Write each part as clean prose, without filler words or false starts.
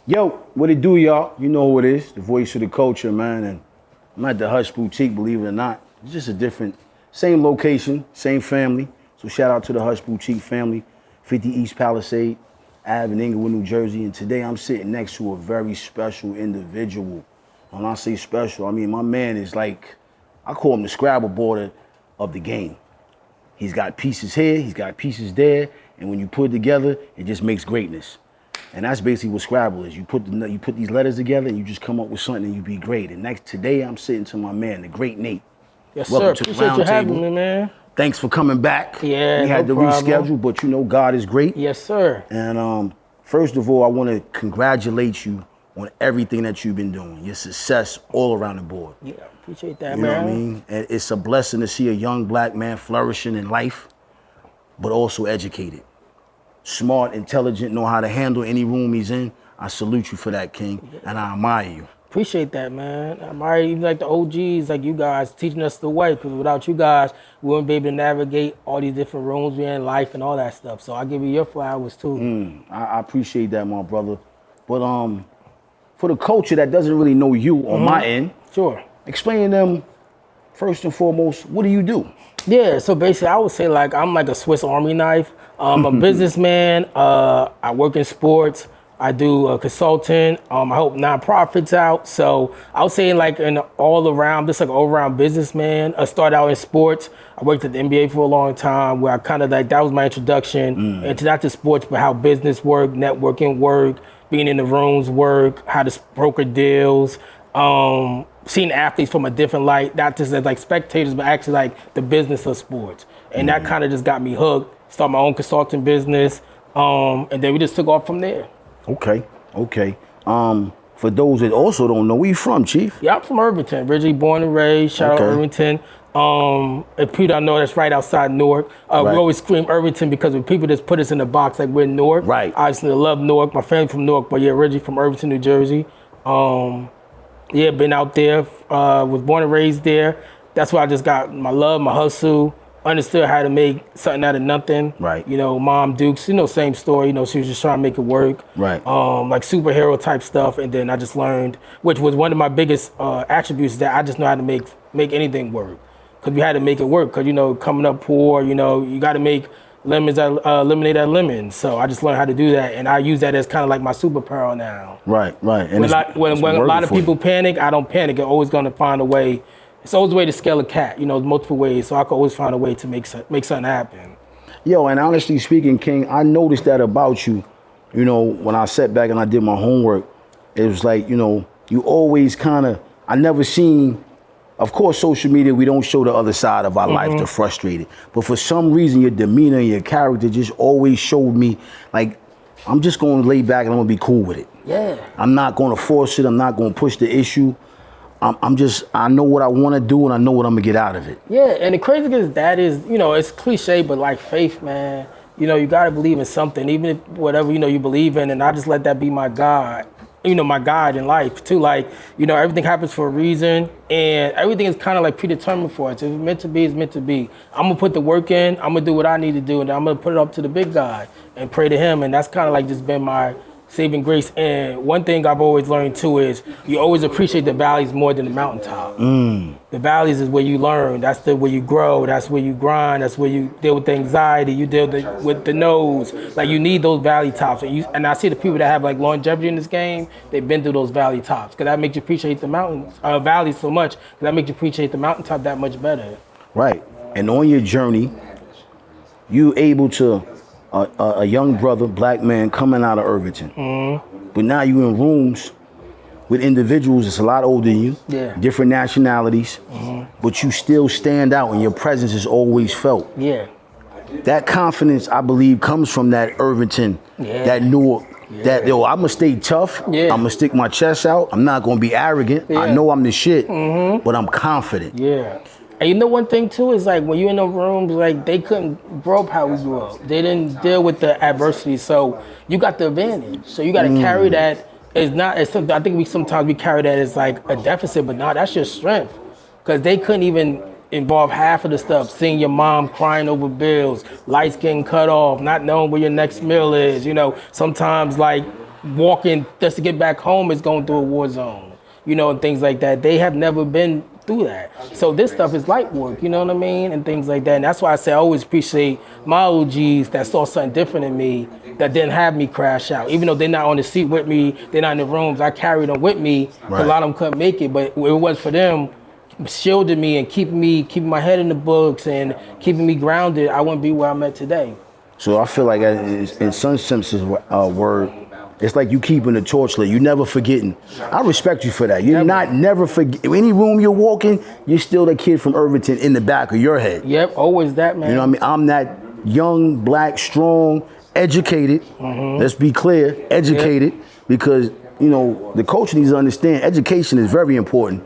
Yo, what it do, y'all? You know who it is, the voice of the culture, man. And I'm at the Hush Boutique, believe it or not. It's just a different, same location, same family. So shout out to the Hush Boutique family, 50 East Palisade Ave in Inglewood, New Jersey. And today I'm sitting next to a very special individual. When I say special, I mean my man is like, I call him the Scrabble board of the game. He's got pieces here, he's got pieces there, and when you put it together, it just makes greatness. And that's basically what Scrabble is. You put these letters together and you just come up with something and you be great. And today I'm sitting to my man, the great Nate. Yes, Welcome sir. to the Appreciate you having table. me, man. Thanks for coming back. Yeah, we had to reschedule, but you know God is great. Yes, sir. And first of all, I want to congratulate you on everything that you've been doing. Your success all around the board. Yeah, appreciate that, You man. know what I mean? And it's a blessing to see a young black man flourishing in life, but also educated. Smart, intelligent, know how to handle any room he's in. I salute you for that, King, and I admire you. Appreciate that, man. I admire even like the OGs, like you guys, teaching us the way, because without you guys, we wouldn't be able to navigate all these different rooms we're in life and all that stuff. So I give you your flowers, too. I appreciate that, my brother. But for the culture that doesn't really know you on my end, Sure. explain to them, first and foremost, what do you do? Yeah, so basically I would say like I'm like a Swiss Army knife. I'm a businessman. I work in sports. I do consulting. I help nonprofits out. So I would say like an all around, just like an all around businessman. I started out in sports. I worked at the NBA for a long time where I kind of like, that was my introduction into not just sports, but how business work, networking work, being in the rooms work, how to broker deals, seeing athletes from a different light, not just as like spectators, but actually like the business of sports. And that kind of just got me hooked. Started my own consulting business, and then we just took off from there. Okay. For those that also don't know, where you from, Chief? Yeah, I'm from Irvington, originally born and raised. Shout out Irvington. If people don't know, that's right outside Newark. We always scream Irvington because when people just put us in a box like we're in Newark. Right. Obviously, I love Newark. My family from Newark, but yeah, originally from Irvington, New Jersey. Yeah, been out there. Was born and raised there. That's why I just got my love, my hustle. Understood how to make something out of nothing. Right. You know, Mom Dukes, same story. She was just trying to make it work. Right. Like superhero type stuff. And then I just learned, which was one of my biggest attributes, that I just know how to make anything work. Because we had to make it work. Because, coming up poor, you got to make lemonade out of lemons. So I just learned how to do that. And I use that as kind of like my superpower now. Right. And when a lot of people panic, I don't panic. I'm always going to find a way. It's always a way to scale a cat, multiple ways. So I can always find a way to make something happen. Yo, and honestly speaking, King, I noticed that about you. When I sat back and I did my homework, it was like, you always I never seen, of course, social media, we don't show the other side of our life, the frustrated. But for some reason, your demeanor and your character just always showed me, like, I'm just going to lay back and I'm going to be cool with it. Yeah. I'm not going to force it. I'm not going to push the issue. I know what I want to do and I know what I'm going to get out of it. Yeah, and the crazy thing is that is, it's cliche, but like faith, man, you got to believe in something, even if whatever, you believe in, and I just let that be my God, my guide in life too. Like, everything happens for a reason and everything is kind of like predetermined for us. If it's meant to be, it's meant to be. I'm going to put the work in, I'm going to do what I need to do, and I'm going to put it up to the big God and pray to him. And that's kind of like just been my saving grace. And one thing I've always learned too is you always appreciate the valleys more than the mountaintop. The valleys is where you learn. That's where you grow. That's where you grind. That's where you deal with the anxiety. You deal with the no's. Like you need those valley tops. And I see the people that have like longevity in this game, they've been through those valley tops. Because that makes you appreciate the valleys so much. Because that makes you appreciate the mountaintop that much better. Right. And on your journey, you able to a young brother, black man coming out of Irvington. But now you in rooms with individuals that's a lot older than you, different nationalities, but you still stand out and your presence is always felt. Yeah. That confidence, I believe, comes from that Irvington, that Newark, that, I'm going to stay tough, I'm going to stick my chest out, I'm not going to be arrogant, I know I'm the shit, but I'm confident. Yeah. And one thing too is like when you're in the rooms, like they couldn't grow up how we grew up. They didn't deal with the adversity, so you got the advantage. So you got to carry that. It's something. I think sometimes we carry that as like a deficit, but no, that's your strength. Because they couldn't even involve half of the stuff. Seeing your mom crying over bills, lights getting cut off, not knowing where your next meal is. You know, sometimes like walking just to get back home is going through a war zone. You know, and things like that. They have never been through that. So this stuff is light work, you know what I mean? And things like that. And that's why I say I always appreciate my OGs that saw something different in me, that didn't have me crash out. Even though they're not on the seat with me, they're not in the rooms, I carried them with me. Right. A lot of them couldn't make it, but it was for them shielding me and keeping my head in the books and keeping me grounded, I wouldn't be where I'm at today. So I feel like in Son Simpson's word, it's like you keeping the torch lit. You never forgetting. I respect you for that. You're never forget. Any room you're walking, you're still the kid from Irvington in the back of your head. Yep, always that, man. You know what I mean? I'm that young, black, strong, educated. Let's be clear, educated, because you know the coach needs to understand education is very important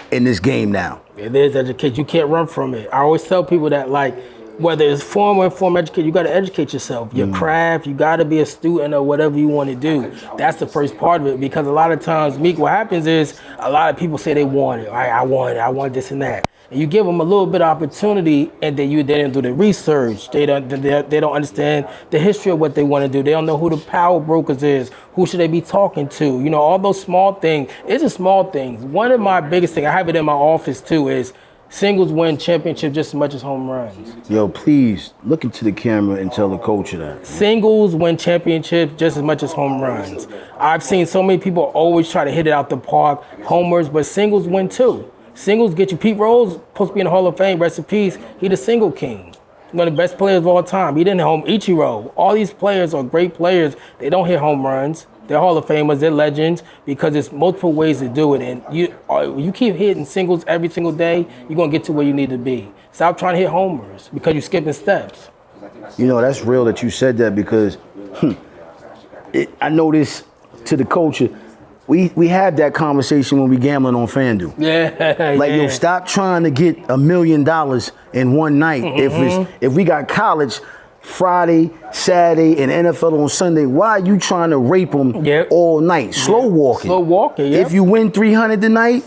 in this game now. It is education. You can't run from it. I always tell people that, like, whether it's formal or informal education, you got to educate yourself. Your craft, you got to be a student of whatever you want to do. That's the first part of it, because a lot of times, Meek, what happens is a lot of people say they want it. I want this and that. And you give them a little bit of opportunity, and then they didn't do the research. They don't understand the history of what they want to do. They don't know who the power brokers is. Who should they be talking to? You know, all those small things. It's just small things. One of my biggest things, I have it in my office too, is singles win championships just as much as home runs. Yo, please look into the camera and tell the coach that. Singles win championships just as much as home runs. I've seen so many people always try to hit it out the park, homers, but singles win too. Singles get you. Pete Rose, supposed to be in the Hall of Fame, rest in peace. He the single king. One of the best players of all time. He didn't hit home. Ichiro. All these players are great players. They don't hit home runs. They're Hall of Famers, they're legends, because there's multiple ways to do it. And you keep hitting singles every single day, you're going to get to where you need to be. Stop trying to hit homers because you're skipping steps. You know, that's real that you said that, because I know this to the culture. We had that conversation when we gambling on FanDuel. Yeah. Like, yo, stop trying to get $1 million in one night. If we got college Friday, Saturday, and NFL on Sunday, why are you trying to rape them all night? Slow walking. Slow walking, If you win 300 tonight,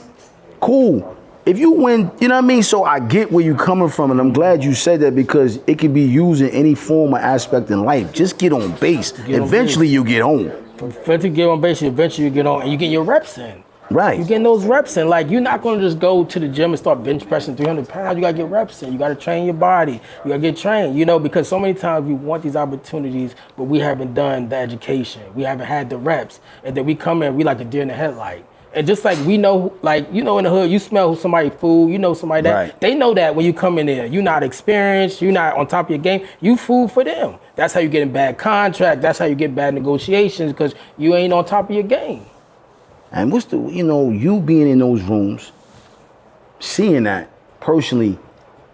cool. If you win, you know what I mean? So I get where you're coming from, and I'm glad you said that, because it can be used in any form or aspect in life. Just get on base. Eventually you get home. Eventually you get on base, eventually you get on, and you get your reps in. Right. You're getting those reps in. Like, you're not going to just go to the gym and start bench pressing 300 pounds. You got to get reps in. You got to train your body. You got to get trained, you know, because so many times we want these opportunities, but we haven't done the education. We haven't had the reps. And then we come in, we like a deer in the headlight. And just like we know, like, you know, in the hood, you smell somebody's food, you know somebody that. Right. They know that when you come in there. You're not experienced. You're not on top of your game. You food for them. That's how you get in bad contract. That's how you get bad negotiations, because you ain't on top of your game. And what's the, you know, you being in those rooms, seeing that personally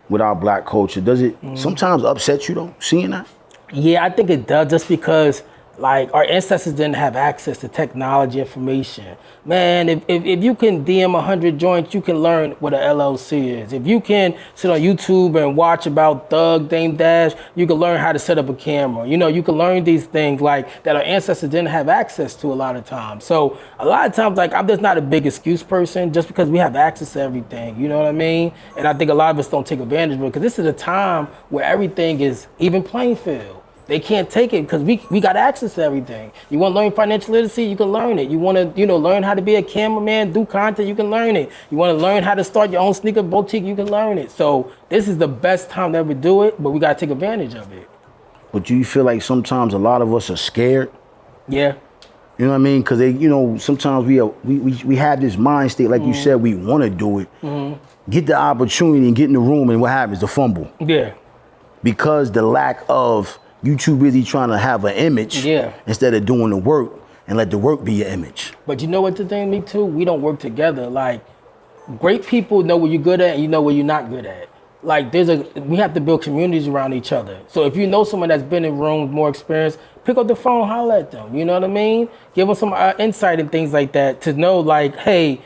with our black culture, does it sometimes upset you though, seeing that? Yeah, I think it does, just because, like, our ancestors didn't have access to technology information. Man, if you can DM 100 joints, you can learn what an LLC is. If you can sit on YouTube and watch about Thug, Dame Dash, you can learn how to set up a camera. You know, you can learn these things like that our ancestors didn't have access to a lot of times. So a lot of times, like, I'm just not a big excuse person, just because we have access to everything, you know what I mean? And I think a lot of us don't take advantage of it, because this is a time where everything is even playing field. They can't take it because we got access to everything. You want to learn financial literacy, you can learn it. You want to, you know, learn how to be a cameraman, do content, you can learn it. You want to learn how to start your own sneaker boutique, you can learn it. So this is the best time to ever do it, but we got to take advantage of it. But do you feel like sometimes a lot of us are scared? Yeah. You know what I mean? Because they, you know, sometimes we have this mind state, like you said, we want to do it. Get the opportunity and get in the room, and what happens? The fumble. Yeah. Because the lack of, you too busy trying to have an image instead of doing the work, and let the work be your image. But you know what the thing, me too? We don't work together. Like, great people know what you're good at and you know what you're not good at. Like, we have to build communities around each other. So if you know someone that's been in rooms, more experienced, pick up the phone, holler at them. You know what I mean? Give them some insight and things like that, to know, like, hey,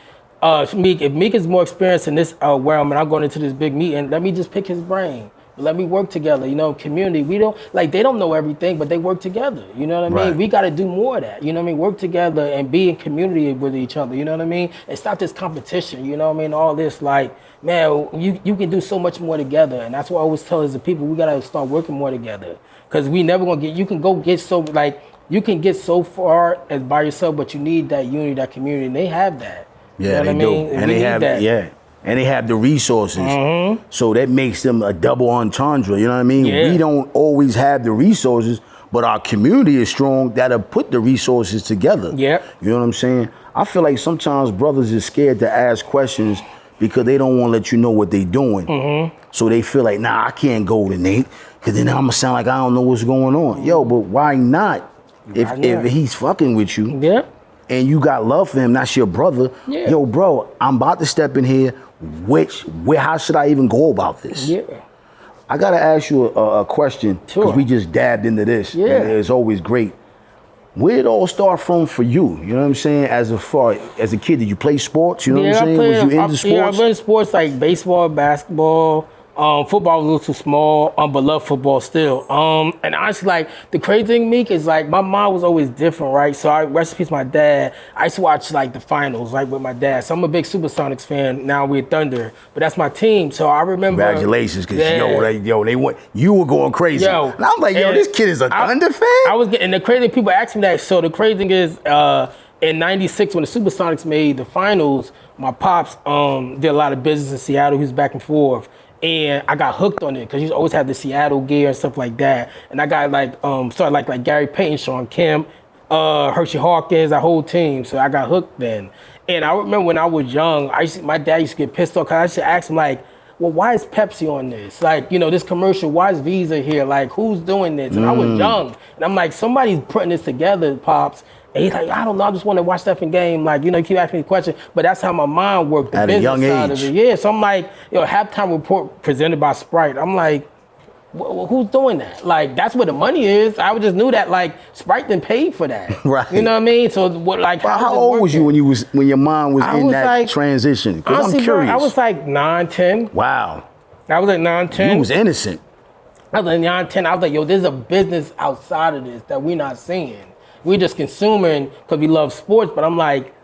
Meek, if Meek is more experienced in this realm and I'm going into this big meeting, let me just pick his brain. but let me work together. You know, community. We don't like they don't know everything, but they work together. You know what I mean? Right. We got to do more of that. You know what I mean? Work together and be in community with each other. You know what I mean? And stop this competition. You know what I mean? All this like, man, you can do so much more together, and that's what I always tell as the people. We got to start working more together, because we never gonna get. You can go get so like. You can get so far as by yourself, but you need that unity, that community, and they have that. Yeah, you know they what do. I mean? And they have that. yeah. And they have the resources. Mm-hmm. So that makes them a double entendre, you know what I mean? Yeah. We don't always have the resources, but our community is strong that'll put the resources together. Yeah. You know what I'm saying? I feel like sometimes brothers are scared to ask questions because they don't want to let you know what they're doing. Mm-hmm. So they feel like, nah, I can't go to Nate, because then I'm going to sound like I don't know what's going on. Yo, but why not? If he's fucking with you, Yeah. and you got love for him, that's your brother. Yeah. Yo, bro, I'm about to step in here. How should I even go about this? Yeah. I gotta ask you a question, because Sure. we just dabbed into this. Yeah. And it's always great. Where did it all start from for you? You know what I'm saying? As a kid, did you play sports? You know what I'm saying? Was you into sports? Yeah, I've been in sports like baseball, basketball. Football was a little too small, but love football still. And honestly, like the crazy thing, Meek, is like my mom was always different, right? So rest in peace, my dad. I used to watch like the finals, like with my dad. So I'm a big Supersonics fan. Now we're Thunder, but that's my team. So I remember. Congratulations, because they went. You were going crazy. Yo, and I'm like, yo, this kid is a Thunder fan. I was getting the crazy. People ask me that. So the crazy thing is, in '96 when the Supersonics made the finals, my pops did a lot of business in Seattle. He was back and forth. And I got hooked on it because you always have the Seattle gear and stuff like that. And I got like started like Gary Payton, Sean Kemp, Hershey Hawkins, that whole team. So I got hooked then. And I remember when I was young, my dad used to get pissed off because I used to ask him like, well, why is Pepsi on this? Like, you know, this commercial, why is Visa here? Like, who's doing this? And I was young. And I'm like, somebody's putting this together, Pops. And he's like, I don't know, I just want to watch stuff in game. Like, you know, you keep asking me questions, but that's how my mind worked. The at a young side age. of it. Yeah, so I'm like, halftime report presented by Sprite. I'm like, who's doing that? Like, that's where the money is. I just knew that, like, Sprite didn't pay for that. Right. You know what I mean? So, what, like, how old was you when your mom was in that like, transition? Because honestly, I'm curious. Bro, I was like 9, 10. Wow. I was like 9, 10. You was innocent. I was like 9, 10. I was like, yo, there's a business outside of this that we're not seeing. We're just consuming because we love sports, but I'm like,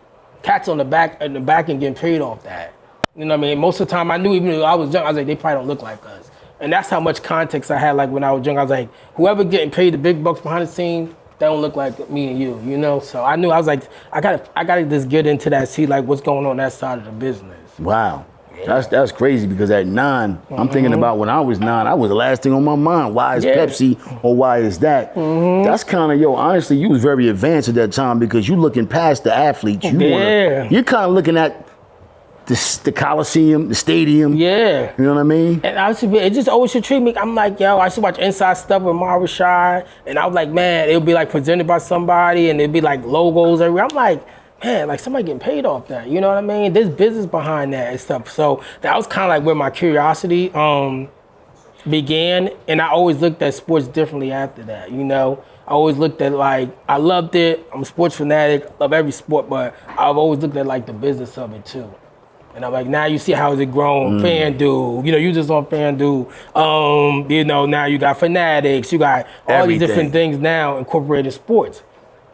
cats on the back and getting paid off that. You know what I mean? Most of the time, I knew even though I was young, I was like, they probably don't look like us. And that's how much context I had. Like when I was young, I was like, whoever getting paid the big bucks behind the scene, they don't look like me and you. You know? So I knew I was like, I gotta just get into that, see like what's going on that side of the business. Wow. That's crazy, because at 9, I'm thinking about when I was 9, I was the last thing on my mind. Why is Pepsi or why is that? That's kind of, honestly, you was very advanced at that time, because you looking past the athletes. You're kind of looking at the Coliseum, the stadium. Yeah. You know what I mean? And it just always should treat me. I'm like, yo, I should watch Inside Stuff with Mara Rashad. And I was like, man, it would be like presented by somebody and it'd be like logos everywhere. I'm like, man, like somebody getting paid off that. You know what I mean? There's business behind that and stuff. So that was kind of like where my curiosity began. And I always looked at sports differently after that, you know? I always looked at like, I loved it. I'm a sports fanatic, love every sport, but I've always looked at like the business of it too. And I'm like, now you see how is it grown? FanDuel, you just on FanDuel. Now you got Fanatics, you got all these different things now incorporated sports.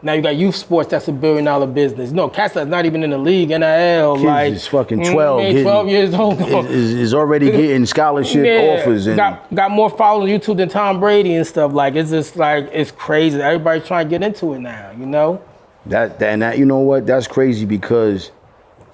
Now you got youth sports, that's $1 billion business. No, cats that's not even in the league, NIL. Kids like is fucking 12. 12 years old. Is already getting scholarship offers. And got more followers on YouTube than Tom Brady and stuff. Like, it's just like, it's crazy. Everybody's trying to get into it now, you know? That you know what? That's crazy, because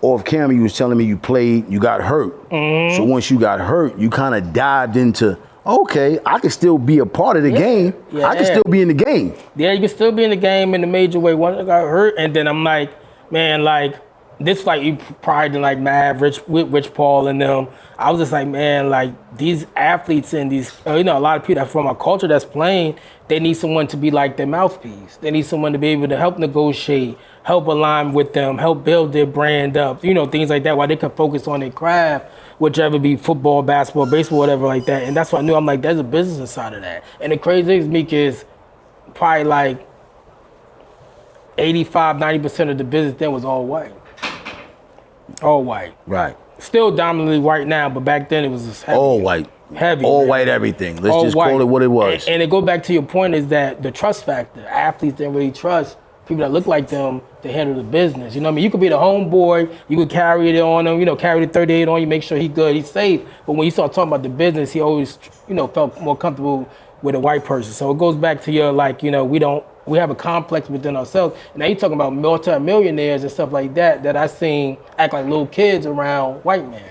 off camera you was telling me you played, you got hurt. So once you got hurt, you kind of dived into, okay, I can still be a part of the game. Yeah. I can still be in the game. Yeah, you can still be in the game in a major way. Once I got hurt, and then I'm like, man, like, this like you probably did like Mav, Rich Paul and them. I was just like, man, like these athletes and these, a lot of people that from our culture that's playing, they need someone to be like their mouthpiece. They need someone to be able to help negotiate, help align with them, help build their brand up, things like that, while they can focus on their craft, whichever be football, basketball, baseball, whatever like that. And that's what I knew. I'm like, there's a business inside of that. And the crazy thing is, Meek, is probably like 85, 90% of the business then was all white. All white. Right. Still dominantly white now, but back then it was just heavy. All white. Heavy. All man. white everything. Let's All just white. call it what it was. And it goes back to your point is that the trust factor. Athletes didn't really trust people that look like them to handle the business. You know what I mean? You could be the homeboy, you could carry it on him, carry the 38 on you, make sure he's good, he's safe. But when you start talking about the business, he always, felt more comfortable with a white person. So it goes back to your, we have a complex within ourselves. And now you're talking about multi-millionaires and stuff like that I seen act like little kids around white men.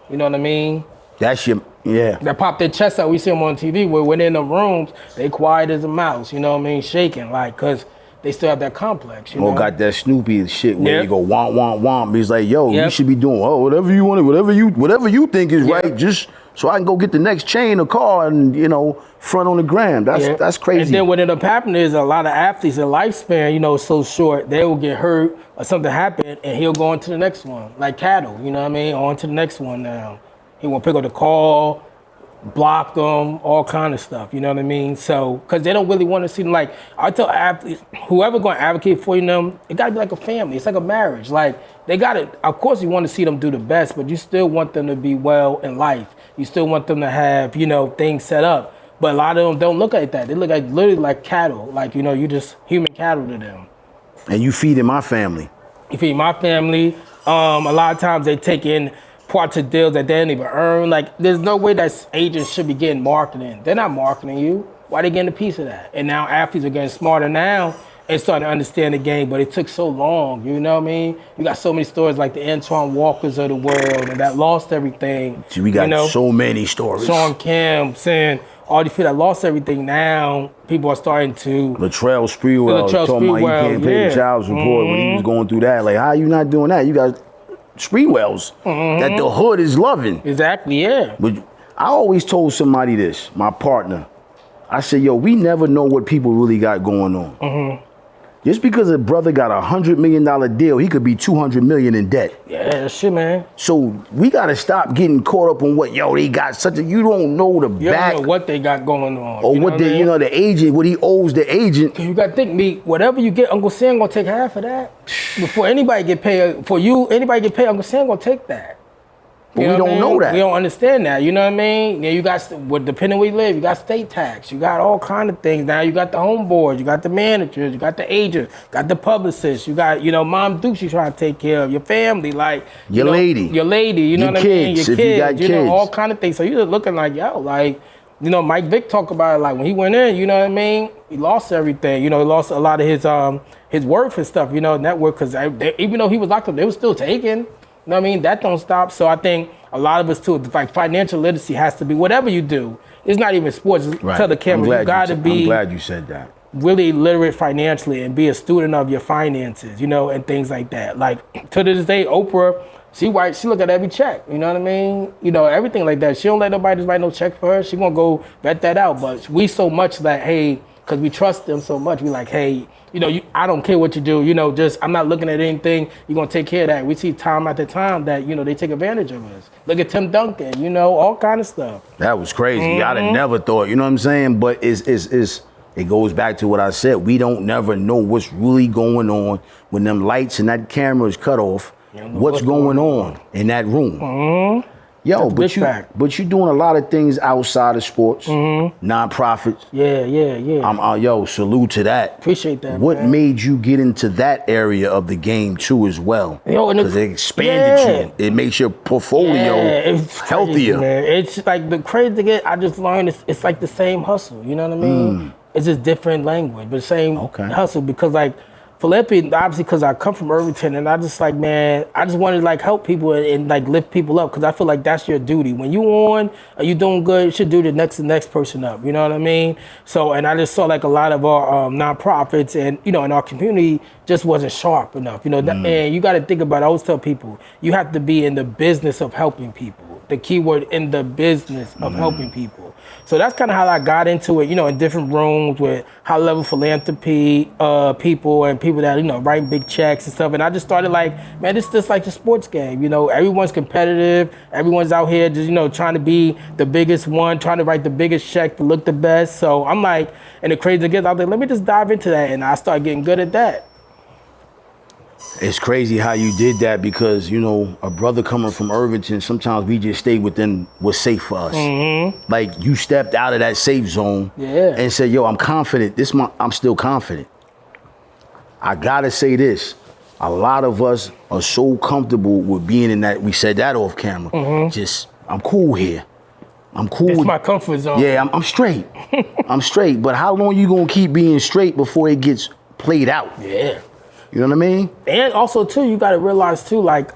You know what I mean? That's your, yeah. That pop their chest out. We see them on TV where when they're in the rooms, they quiet as a mouse, you know what I mean? Shaking, because they still have that complex, you know? Or got that Snoopy shit where Yep. you go womp, womp, womp. He's like, yo, you Yep. should be doing whatever you want, whatever you think is Yep. right, just so I can go get the next chain or car and, front on the gram. That's crazy. And then what ended up happening is a lot of athletes, their lifespan, is so short, they will get hurt or something happen and he'll go on to the next one. Like cattle, you know what I mean? On to the next one now. He won't pick up the call, block them, all kind of stuff, you know what I mean? So, because they don't really want to see them, I tell athletes, whoever going to advocate for them, it got to be like a family. It's like a marriage. They got to, of course you want to see them do the best, but you still want them to be well in life. You still want them to have, things set up. But a lot of them don't look like that. They look literally like cattle. You just human cattle to them. And you feeding my family. You feed my family. A lot of times they take in parts of deals that they didn't even earn. There's no way that agents should be getting marketing. They're not marketing you. Why they getting a piece of that? And now athletes are getting smarter now and starting to understand the game, but it took so long, you know what I mean? You got so many stories like the Antoine Walkers of the world and that lost everything. See, we got so many stories. Sean Kemp saying, all these people that lost everything now, people are starting to. Latrell Sprewell talking about he can't pay the child support when he was going through that. How you not doing that? You got Sprewells that the hood is loving. Exactly, yeah. But I always told somebody this, my partner. I said, yo, we never know what people really got going on. Just because a brother got $100 million deal, he could be $200 million in debt. Yeah, that's shit, man. So we gotta stop getting caught up on what, they got you don't know the You back. don't know what they got going on. Or what the agent, what he owes the agent. You gotta think, whatever you get, Uncle Sam gonna take half of that. Before anybody get paid, anybody get paid, Uncle Sam gonna take that. But we don't know that. We don't understand that, you know what I mean? Yeah, you got, depending where you live, you got state tax, you got all kind of things. Now you got the home board, you got the managers, you got the agents, got the publicists, you got, Mom Dukes you trying to take care of, your family, your lady, you know what I mean? Your kids, if you got kids. All kind of things. So you're just looking Mike Vick talked about it, when he went in, you know what I mean? He lost everything, he lost a lot of his worth and stuff, network, because even though he was locked up, they were still taking. You know what I mean? That don't stop. So I think a lot of us too, financial literacy has to be, whatever you do, it's not even sports. Right. Tell the camera, you gotta be. I'm glad you said that. Really literate financially and be a student of your finances, and things like that. To this day, Oprah, she look at every check, you know what I mean? Everything like that. She don't let nobody just write no check for her. She gonna go vet that out. But we so much that, hey, because we trust them so much, we like, hey, I don't care what you do, I'm not looking at anything, you're gonna take care of that. We see time after time that, they take advantage of us. Look at Tim Duncan, all kind of stuff. That was crazy. I'd have never thought, you know what I'm saying? But it goes back to what I said. We don't never know what's really going on when them lights and that camera is cut off. What's going on in that room? Yo, but you doing a lot of things outside of sports, nonprofits. Yeah. Salute to that. Appreciate that. What man. made you get into that area of the game too as well? Because it expanded you. It makes your portfolio healthier. Man. It's the crazy thing I just learned it's like the same hustle. You know what I mean? It's just different language, but the same hustle because philanthropy, obviously, because I come from Irvington, and I just man, I just wanted to help people and lift people up because I feel like that's your duty. When you on, are you doing good? You should do the next person up. You know what I mean? So, and I just saw a lot of our nonprofits and in our community just wasn't sharp enough. And you got to think about it. I always tell people you have to be in the business of helping people. The key word in the business of helping people. So that's kind of how I got into it, in different rooms with high-level philanthropy people and people that, writing big checks and stuff. And I just started man, it's just like the sports game. Everyone's competitive. Everyone's out here just, trying to be the biggest one, trying to write the biggest check to look the best. So I'm and the crazy thing is, I was let me just dive into that. And I started getting good at that. It's crazy how you did that because, you know, a brother coming from Irvington, sometimes we just stay within what's safe for us. Like you stepped out of that safe zone and said, yo, I'm confident. I'm still confident. I gotta say this. A lot of us are so comfortable with being in that, we said that off camera. Just, I'm cool here. I'm cool. It's my comfort zone. Yeah, I'm straight. I'm straight. But how long you gonna keep being straight before it gets played out? Yeah. You know what I mean? And also too, you gotta realize too, like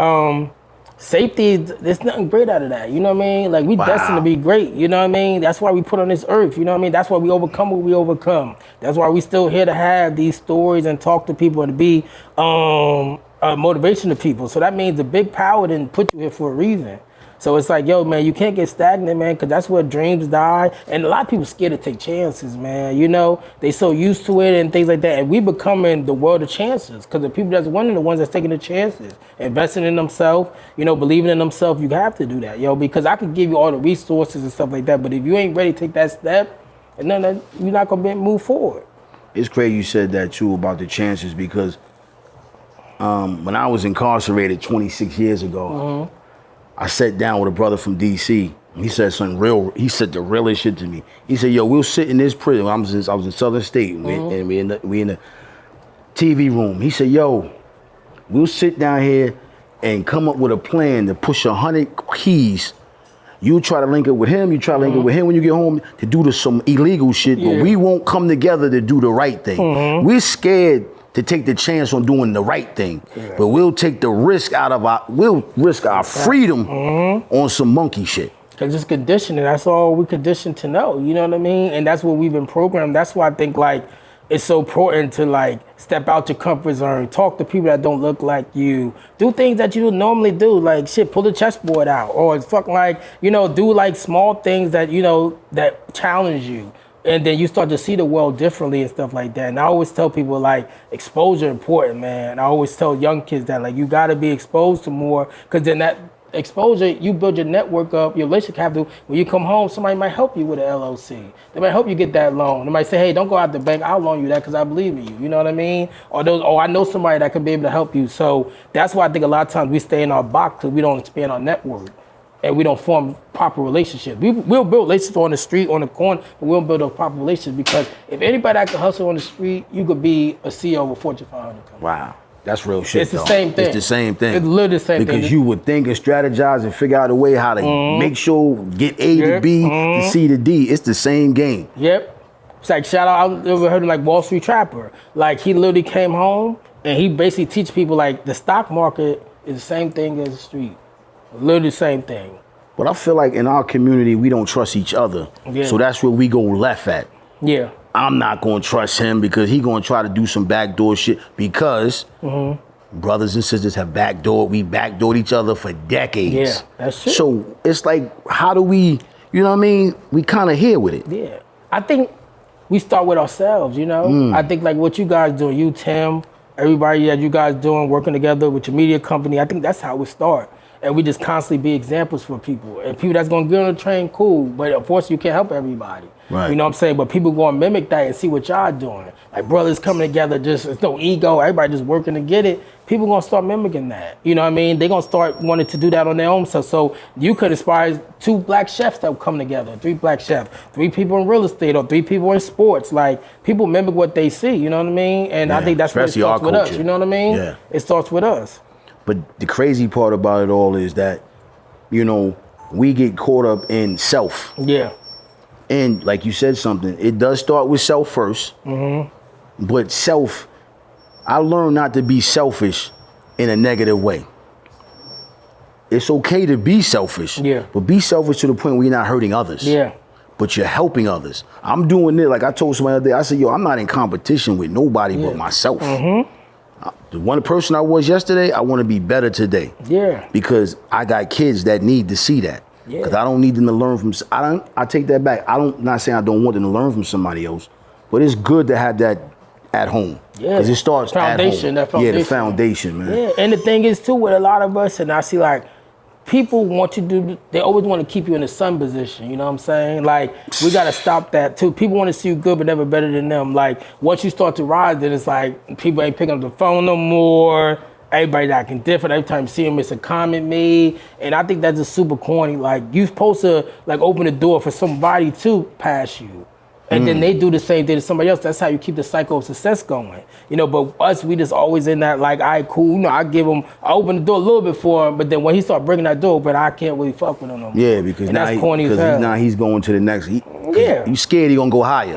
safety, there's nothing great out of that. You know what I mean? Like we destined to be great. You know what I mean? That's why we put on this earth. You know what I mean? That's why we overcome what we overcome. That's why we still here to have these stories and talk to people and to be motivation to people. So that means the big power didn't put you here for a reason. So it's like, yo, man, you can't get stagnant, man, because that's where dreams die. And a lot of people scared to take chances, man. You know, they so used to it and things like that. And we becoming the world of chances because the people that's winning, the ones that's taking the chances, investing in themselves, you know, believing in themselves. You have to do that, yo, because I could give you all the resources and stuff like that. But if you ain't ready to take that step, and then you're not going to move forward. It's crazy you said that, too, about the chances because when I was incarcerated 26 years ago, I sat down with a brother from D.C. He said something real. He said the realest shit to me. He said, "Yo, we'll sit in this prison." I was in Southern State, and we in the TV room. He said, "Yo, we'll sit down here and come up with a plan to push 100 keys. You try to link it with him. You try to link it with him when you get home to do some illegal shit. But we won't come together to do the right thing. We're scared to take the chance on doing the right thing, but we'll take the risk we'll risk our freedom on some monkey shit." Cause it's conditioning. That's all we conditioned to know. You know what I mean? And that's what we've been programmed. That's why I think like it's so important to like step out your comfort zone, talk to people that don't look like you, do things that you normally do, like shit, pull the chessboard out, or fucking like, you know, do like small things that, you know, that challenge you. And then you start to see the world differently and stuff like that. And I always tell people like exposure important, man. I always tell young kids that like you gotta be exposed to more, because then that exposure, you build your network up, your relationship capital. When you come home, somebody might help you with an LLC. They might help you get that loan. They might say, hey, don't go out the bank, I'll loan you that because I believe in you. You know what I mean? Or I know somebody that could be able to help you. So that's why I think a lot of times we stay in our box because we don't expand our network. And we don't form proper relationships. We'll build relationships on the street, on the corner, but we don't build those proper relationships because if anybody that can hustle on the street, you could be a CEO of a Fortune 500 company. Wow. That's real shit. It's the same thing. It's the same thing. It's literally the same thing. Because you would think and strategize and figure out a way how to make sure, get A to B to C to D. It's the same game. Yep. It's like, shout out, I ever heard of like Wall Street Trapper. Like he literally came home and he basically teach people like the stock market is the same thing as the street. Literally the same thing. But I feel like in our community, we don't trust each other. Yeah. So that's where we go left at. Yeah. I'm not going to trust him because he going to try to do some backdoor shit because brothers and sisters have we backdoored each other for decades. Yeah, that's true. So it's like, how do we, you know what I mean? We kind of here with it. Yeah. I think we start with ourselves, you know? I think like what you guys doing, you, Tim, everybody that you guys doing, working together with your media company, I think that's how we start. And we just constantly be examples for people. And people that's gonna get on the train, cool. But unfortunately, you can't help everybody. Right. You know what I'm saying? But people gonna mimic that and see what y'all doing. Like brothers coming together, just, it's no ego, everybody just working to get it. People gonna start mimicking that. You know what I mean? They gonna start wanting to do that on their own self. So you could inspire 2 black chefs that come together, 3 black chefs, 3 people in real estate, or 3 people in sports. Like, people mimic what they see, you know what I mean? And I think that's what it starts with us, you know what I mean? Yeah. It starts with us. But the crazy part about it all is that, you know, we get caught up in self. Yeah. And like you said something, it does start with self first. But self, I learned not to be selfish in a negative way. It's okay to be selfish. Yeah. But be selfish to the point where you're not hurting others. Yeah. But you're helping others. I'm doing it, like I told somebody the other day, I said, yo, I'm not in competition with nobody but myself. The one person I was yesterday, I want to be better today. Yeah. Because I got kids that need to see that. Yeah. Because I don't need them to learn from, I take that back. Not saying I don't want them to learn from somebody else, but it's good to have that at home. Yeah. Because it starts at home. That foundation. Yeah, the foundation, man. Yeah, and the thing is too, with a lot of us, and I see like, people want you to they always want to keep you in the sun position, you know what I'm saying? Like, we got to stop that too. People want to see you good, but never better than them. Like, once you start to rise, then it's like, people ain't picking up the phone no more. everybody acting different. Every time you see him, it's a comment made. And I think that's just super corny. Like, you're supposed to, like, open the door for somebody to pass you. And then they do the same thing to somebody else. That's how you keep the cycle of success going. You know, but us, we just always in that, like, all right, cool. You know, I open the door a little bit for him, but then when he start bringing that door open, I can't really fuck with him no more. Yeah, because and now, that's corny as hell. he's going to the next. Yeah. You scared he gonna go higher.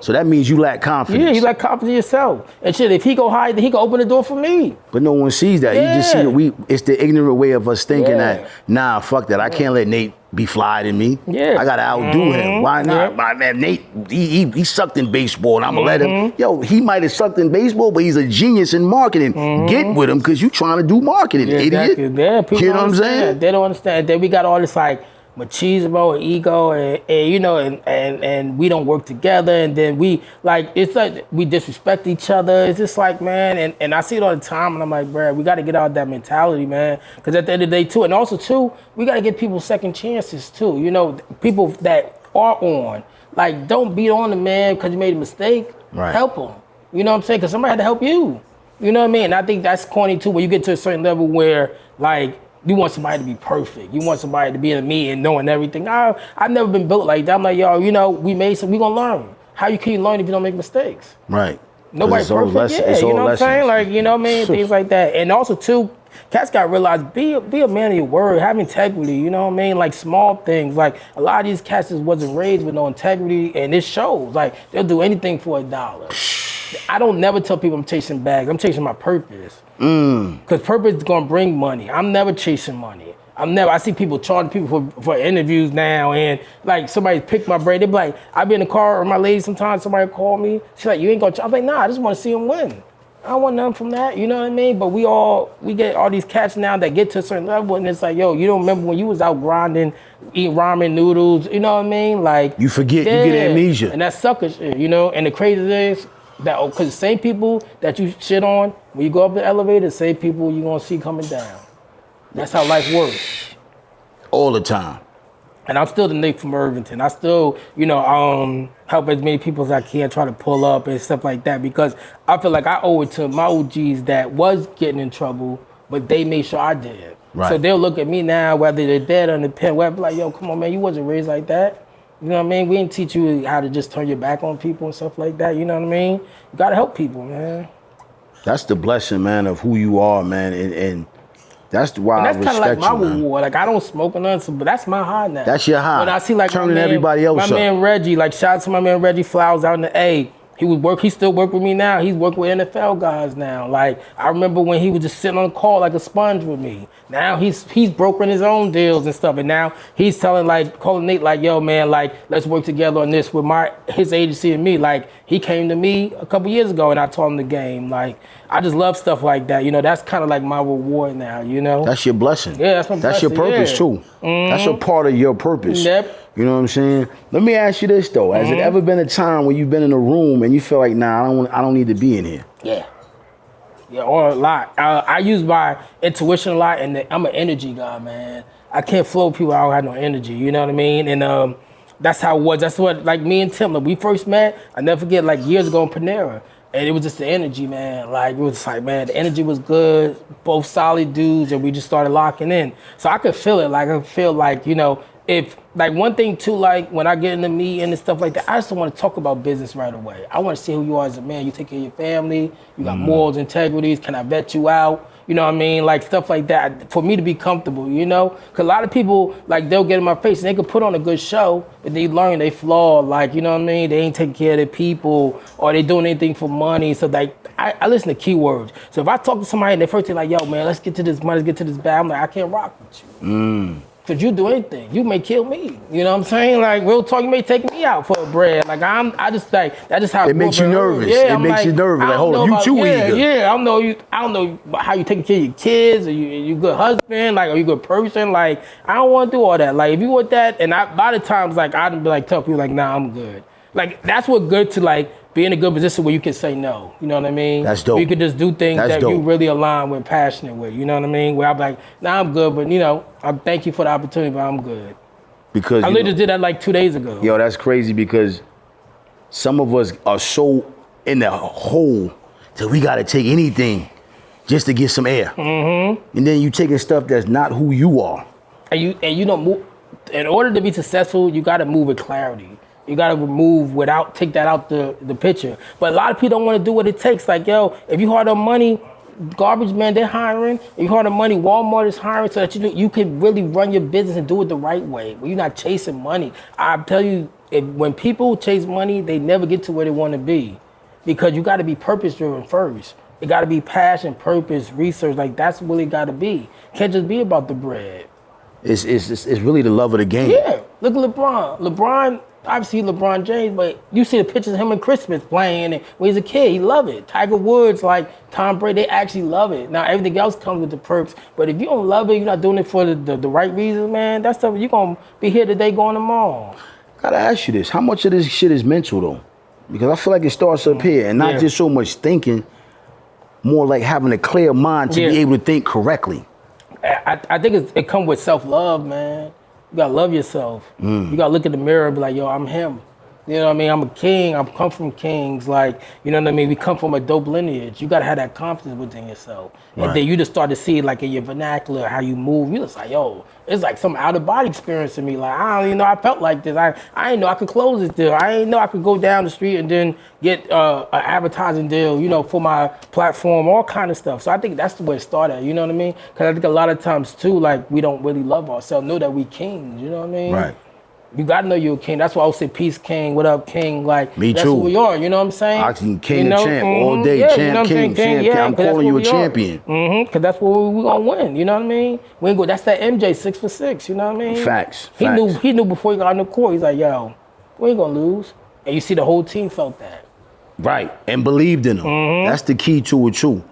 So that means you lack confidence. Yeah, you lack confidence in yourself. And shit, if he go higher, then he can open the door for me. But no one sees that. Yeah. You just see that it's the ignorant way of us thinking Yeah. that, nah, fuck that. I can't let Nate be fly than me. Yeah. I gotta outdo him. Why not? Yeah. My man, Nate, he sucked in baseball and I'm gonna let him. Yo, he might have sucked in baseball, but he's a genius in marketing. Get with him because you trying to do marketing, idiot. Exactly. Yeah, people you know what I'm saying? That. They don't understand. Then we got all this like machismo and ego and you know and we don't work together, and then we like it's like we disrespect each other. It's just like, man, and I see it all the time, and I'm like, bro, we got to get out of that mentality, man, because at the end of the day too, and also too, we got to give people second chances too. You know, people that are on, like, don't beat on the man because you made a mistake. Right. Help him. You know what I'm saying? Because somebody had to help you. You know what I mean? And I think that's corny too, when you get to a certain level where like you want somebody to be perfect. You want somebody to be in a meeting knowing everything. I've never been built like that. I'm like, yo, you know, we gonna learn. How you can learn if you don't make mistakes? Right. Nobody's perfect. Yeah, you know what I'm saying? Like, you know what I mean? Things like that. And also too, cats gotta realize, be a man of your word, have integrity, you know what I mean? Like small things. Like a lot of these cats just wasn't raised with no integrity, and it shows. Like they'll do anything for $1. I don't never tell people I'm chasing bags. I'm chasing my purpose. Because purpose is gonna bring money. I'm never chasing money. I see people charging people for interviews now, and like somebody pick my brain. They be like, I be in the car with my lady sometimes, somebody call me. She's like, you ain't gonna, I'm like, nah, I just wanna see him win. I don't want nothing from that, you know what I mean? But we get all these cats now that get to a certain level, and it's like, yo, you don't remember when you was out grinding, eating ramen noodles, you know what I mean? Like, you forget, you get amnesia. And that's sucker shit, you know? And the crazy thing is, because the same people that you shit on, when you go up the elevator, the same people you're gonna see coming down. That's how life works. All the time. And I'm still the Nick from Irvington. I still, you know, help as many people as I can, try to pull up and stuff like that, because I feel like I owe it to my OGs that was getting in trouble, but they made sure I did. Right. So they'll look at me now, whether they're dead or in the pen, whatever, like, yo, come on, man, you wasn't raised like that. You know what I mean? We didn't teach you how to just turn your back on people and stuff like that. You know what I mean? You gotta help people, man. That's the blessing, man, of who you are, man, and that's why I respect you, man. That's kind of like my reward. Like, I don't smoke or nothing, but that's my high now. That's your high. When I see like turning everybody else up. My man Reggie, like shout out to my man Reggie Flowers out in the A. He still work with me now. He's working with NFL guys now. Like, I remember when he was just sitting on the call like a sponge with me. Now he's brokering his own deals and stuff. And now he's calling Nate like, yo, man, like, let's work together on this with his agency and me. Like, he came to me a couple years ago and I taught him the game. Like, I just love stuff like that. You know, that's kind of like my reward now, you know? That's your blessing. Yeah, that's my blessing. That's your purpose too. That's a part of your purpose. Yep. You know what I'm saying? Let me ask you this though. Has it ever been a time when you've been in a room and you feel like, nah, I don't need to be in here? Yeah. Yeah, or a lot. I use my intuition a lot, and I'm an energy guy, man. I can't flow people I don't have no energy, you know what I mean? And that's how it was. That's what, like me and Tim, when we first met, I never forget, like years ago in Panera. And it was just the energy, man. Like, it was like, man, the energy was good, both solid dudes, and we just started locking in. So I could feel it. Like, I feel like, you know, if, like, one thing too, like, when I get in the meeting and stuff like that, I just don't want to talk about business right away. I want to see who you are as a man. You take care of your family. You got morals, integrities. Can I vet you out? You know what I mean? Like, stuff like that for me to be comfortable, you know? Because a lot of people, like, they'll get in my face and they could put on a good show, but they learn they flaw. Like, you know what I mean? They ain't taking care of their people, or they doing anything for money. So, like, I listen to keywords. So if I talk to somebody and they first thing like, yo, man, let's get to this money, let's get to this bag, I'm like, I can't rock with you. Cause you do anything, you may kill me. You know what I'm saying? Like, real talk, you may take me out for a bread. Like, I just like, that's just how it makes you nervous. Yeah, it makes you nervous. Like, hold on, you too eager. Yeah, I don't know how you taking care of your kids, or you good husband, like, are you good person? Like, I don't want to do all that. Like, if you want that, and a lot of times, like, I'd be like, tell people like, nah, I'm good. Like, that's what good to like, be in a good position where you can say no. You know what I mean? That's dope. You can just do things that you really align with, passionate with. You know what I mean? Where I'm like, nah, I'm good, but you know, I thank you for the opportunity, but I'm good. Because I literally did that like 2 days ago. Yo, that's crazy, because some of us are so in the hole that we gotta take anything just to get some air. And then you taking stuff that's not who you are. And you don't move. In order to be successful, you got to move with clarity. You got to remove take that out the picture. But a lot of people don't want to do what it takes. Like, yo, if you hard on money, garbage man, they're hiring. If you hard on money, Walmart is hiring, so that you can really run your business and do it the right way. Where you're not chasing money. I tell you, when people chase money, they never get to where they want to be, because you got to be purpose driven first. It got to be passion, purpose, research. Like, that's what it got to be. Can't just be about the bread. It's really the love of the game. Yeah, look at LeBron. Obviously LeBron James, but you see the pictures of him in Christmas playing, and when he's a kid, he love it. Tiger Woods, like Tom Brady, they actually love it. Now everything else comes with the perks, but if you don't love it, you're not doing it for the right reasons, man. That stuff, you're gonna be here today, going tomorrow. Gotta ask you this: how much of this shit is mental though? Because I feel like it starts up here, and not just so much thinking, more like having a clear mind to be able to think correctly. I think it comes with self-love, man. You gotta love yourself. You gotta look in the mirror and be like, yo, I'm him. You know what I mean? I'm a king. I come from kings. Like, you know what I mean? We come from a dope lineage. You gotta have that confidence within yourself. Right. And then you just start to see it like in your vernacular, how you move. You just like, yo, it's like some out of body experience to me. Like, I don't even know I felt like this. I didn't know I could close this deal. I didn't know I could go down the street and then get an advertising deal, you know, for my platform, all kind of stuff. So I think that's the way it started, you know what I mean? Because I think a lot of times too, like, we don't really love ourselves, know that we kings, you know what I mean? Right. You gotta know you're a king. That's why I always say peace, king. What up, king? Like, me that's too. who we are. You know what I'm saying? Oxygen, king, you know? champ, all day, champ, you know king, champ. Yeah, I'm calling you a champion. Because that's what we gonna win. You know what I mean? We ain't go. That's that MJ 6 for 6. You know what I mean? Facts. He knew before he got on the court. He's like, yo, we ain't gonna lose. And you see the whole team felt that. Right, and believed in him. That's the key to it too.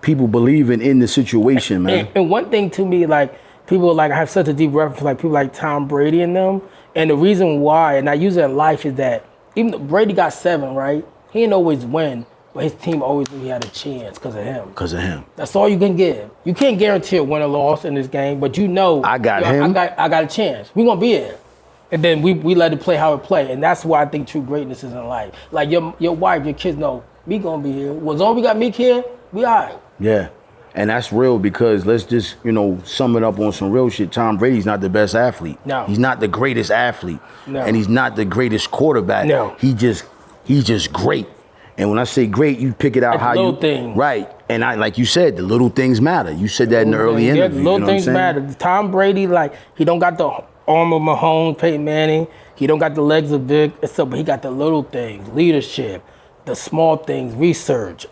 People believing in the situation, man. And one thing to me, like, people like have such a deep reference, like people like Tom Brady and them. And the reason why, and I use it in life, is that even though Brady got 7, right? He didn't always win, but his team always knew he had a chance because of him. Because of him. That's all you can give. You can't guarantee a win or loss in this game, but you know I got him. I got a chance. We're gonna be here. And then we let it play how it play. And that's why I think true greatness is in life. Like your wife, your kids know, me gonna be here. Well, as long as we got Meek here, we all right. Yeah. And that's real, because let's just, sum it up on some real shit. Tom Brady's not the best athlete. No. He's not the greatest athlete. No. And he's not the greatest quarterback. No. He's just great. And when I say great, you pick it out how little things. Right. And like you said, the little things matter. You said that in the early interview. The little things matter. Tom Brady, like, he don't got the arm of Mahomes, Peyton Manning. He don't got the legs of Vic, but he got the little things, leadership, the small things, research,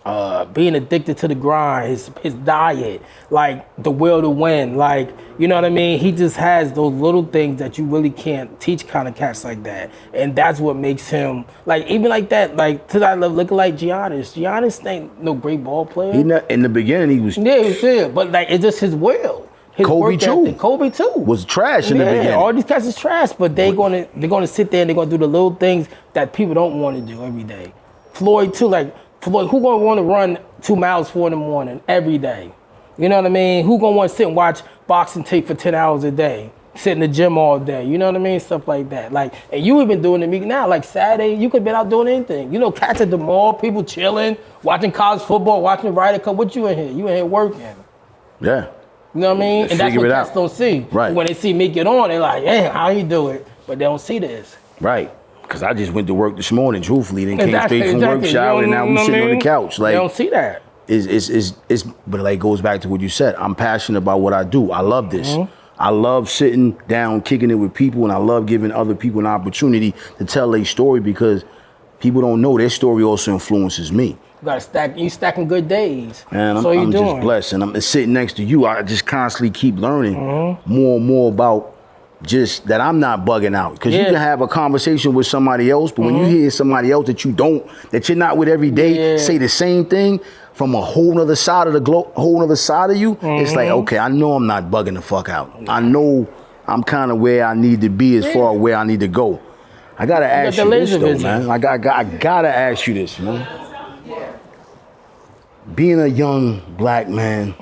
being addicted to the grind, his diet, like the will to win, like, you know what I mean? He just has those little things that you really can't teach kind of cats like that. And that's what makes him, like, even like that, like, to that level, looking like Giannis. Giannis ain't no great ball player. In the beginning, he was... Yeah, he was good, but like, it's just his will. Kobe too. Kobe too was trash in the beginning. All these cats is trash, but they're gonna sit there and they're gonna do the little things that people don't want to do every day. Floyd too, like Floyd, who gonna want to run 2 miles 4 in the morning every day? You know what I mean? Who gonna want to sit and watch boxing tape for 10 hours a day? Sit in the gym all day, you know what I mean? Stuff like that. Like, and you even doing it now, like Saturday, you could have been out doing anything. You know, cats at the mall, people chilling, watching college football, watching Ryder Cup. What you in here? You in here working. Yeah. You know what I mean? And that's what cats don't see. Right. When they see me get on, they're like, hey, how you do it? But they don't see this. Right. Because I just went to work this morning, truthfully, then came straight from work, showered, and now we sitting on the couch. Like, they don't see that. But like, it goes back to what you said. I'm passionate about what I do. I love this. I love sitting down, kicking it with people, and I love giving other people an opportunity to tell their story, because people don't know their story also influences me. You gotta stacking good days. Man, so I'm just blessed, and I'm sitting next to you. I just constantly keep learning more and more about just that I'm not bugging out. Because you can have a conversation with somebody else, but when you hear somebody else that you're not with every day, say the same thing from a whole nother side of the globe, whole nother side of you, it's like, okay, I know I'm not bugging the fuck out. I know I'm kind of where I need to be as far as where I need to go. I gotta ask you this though, man. I gotta ask you this, man. Being a young black man,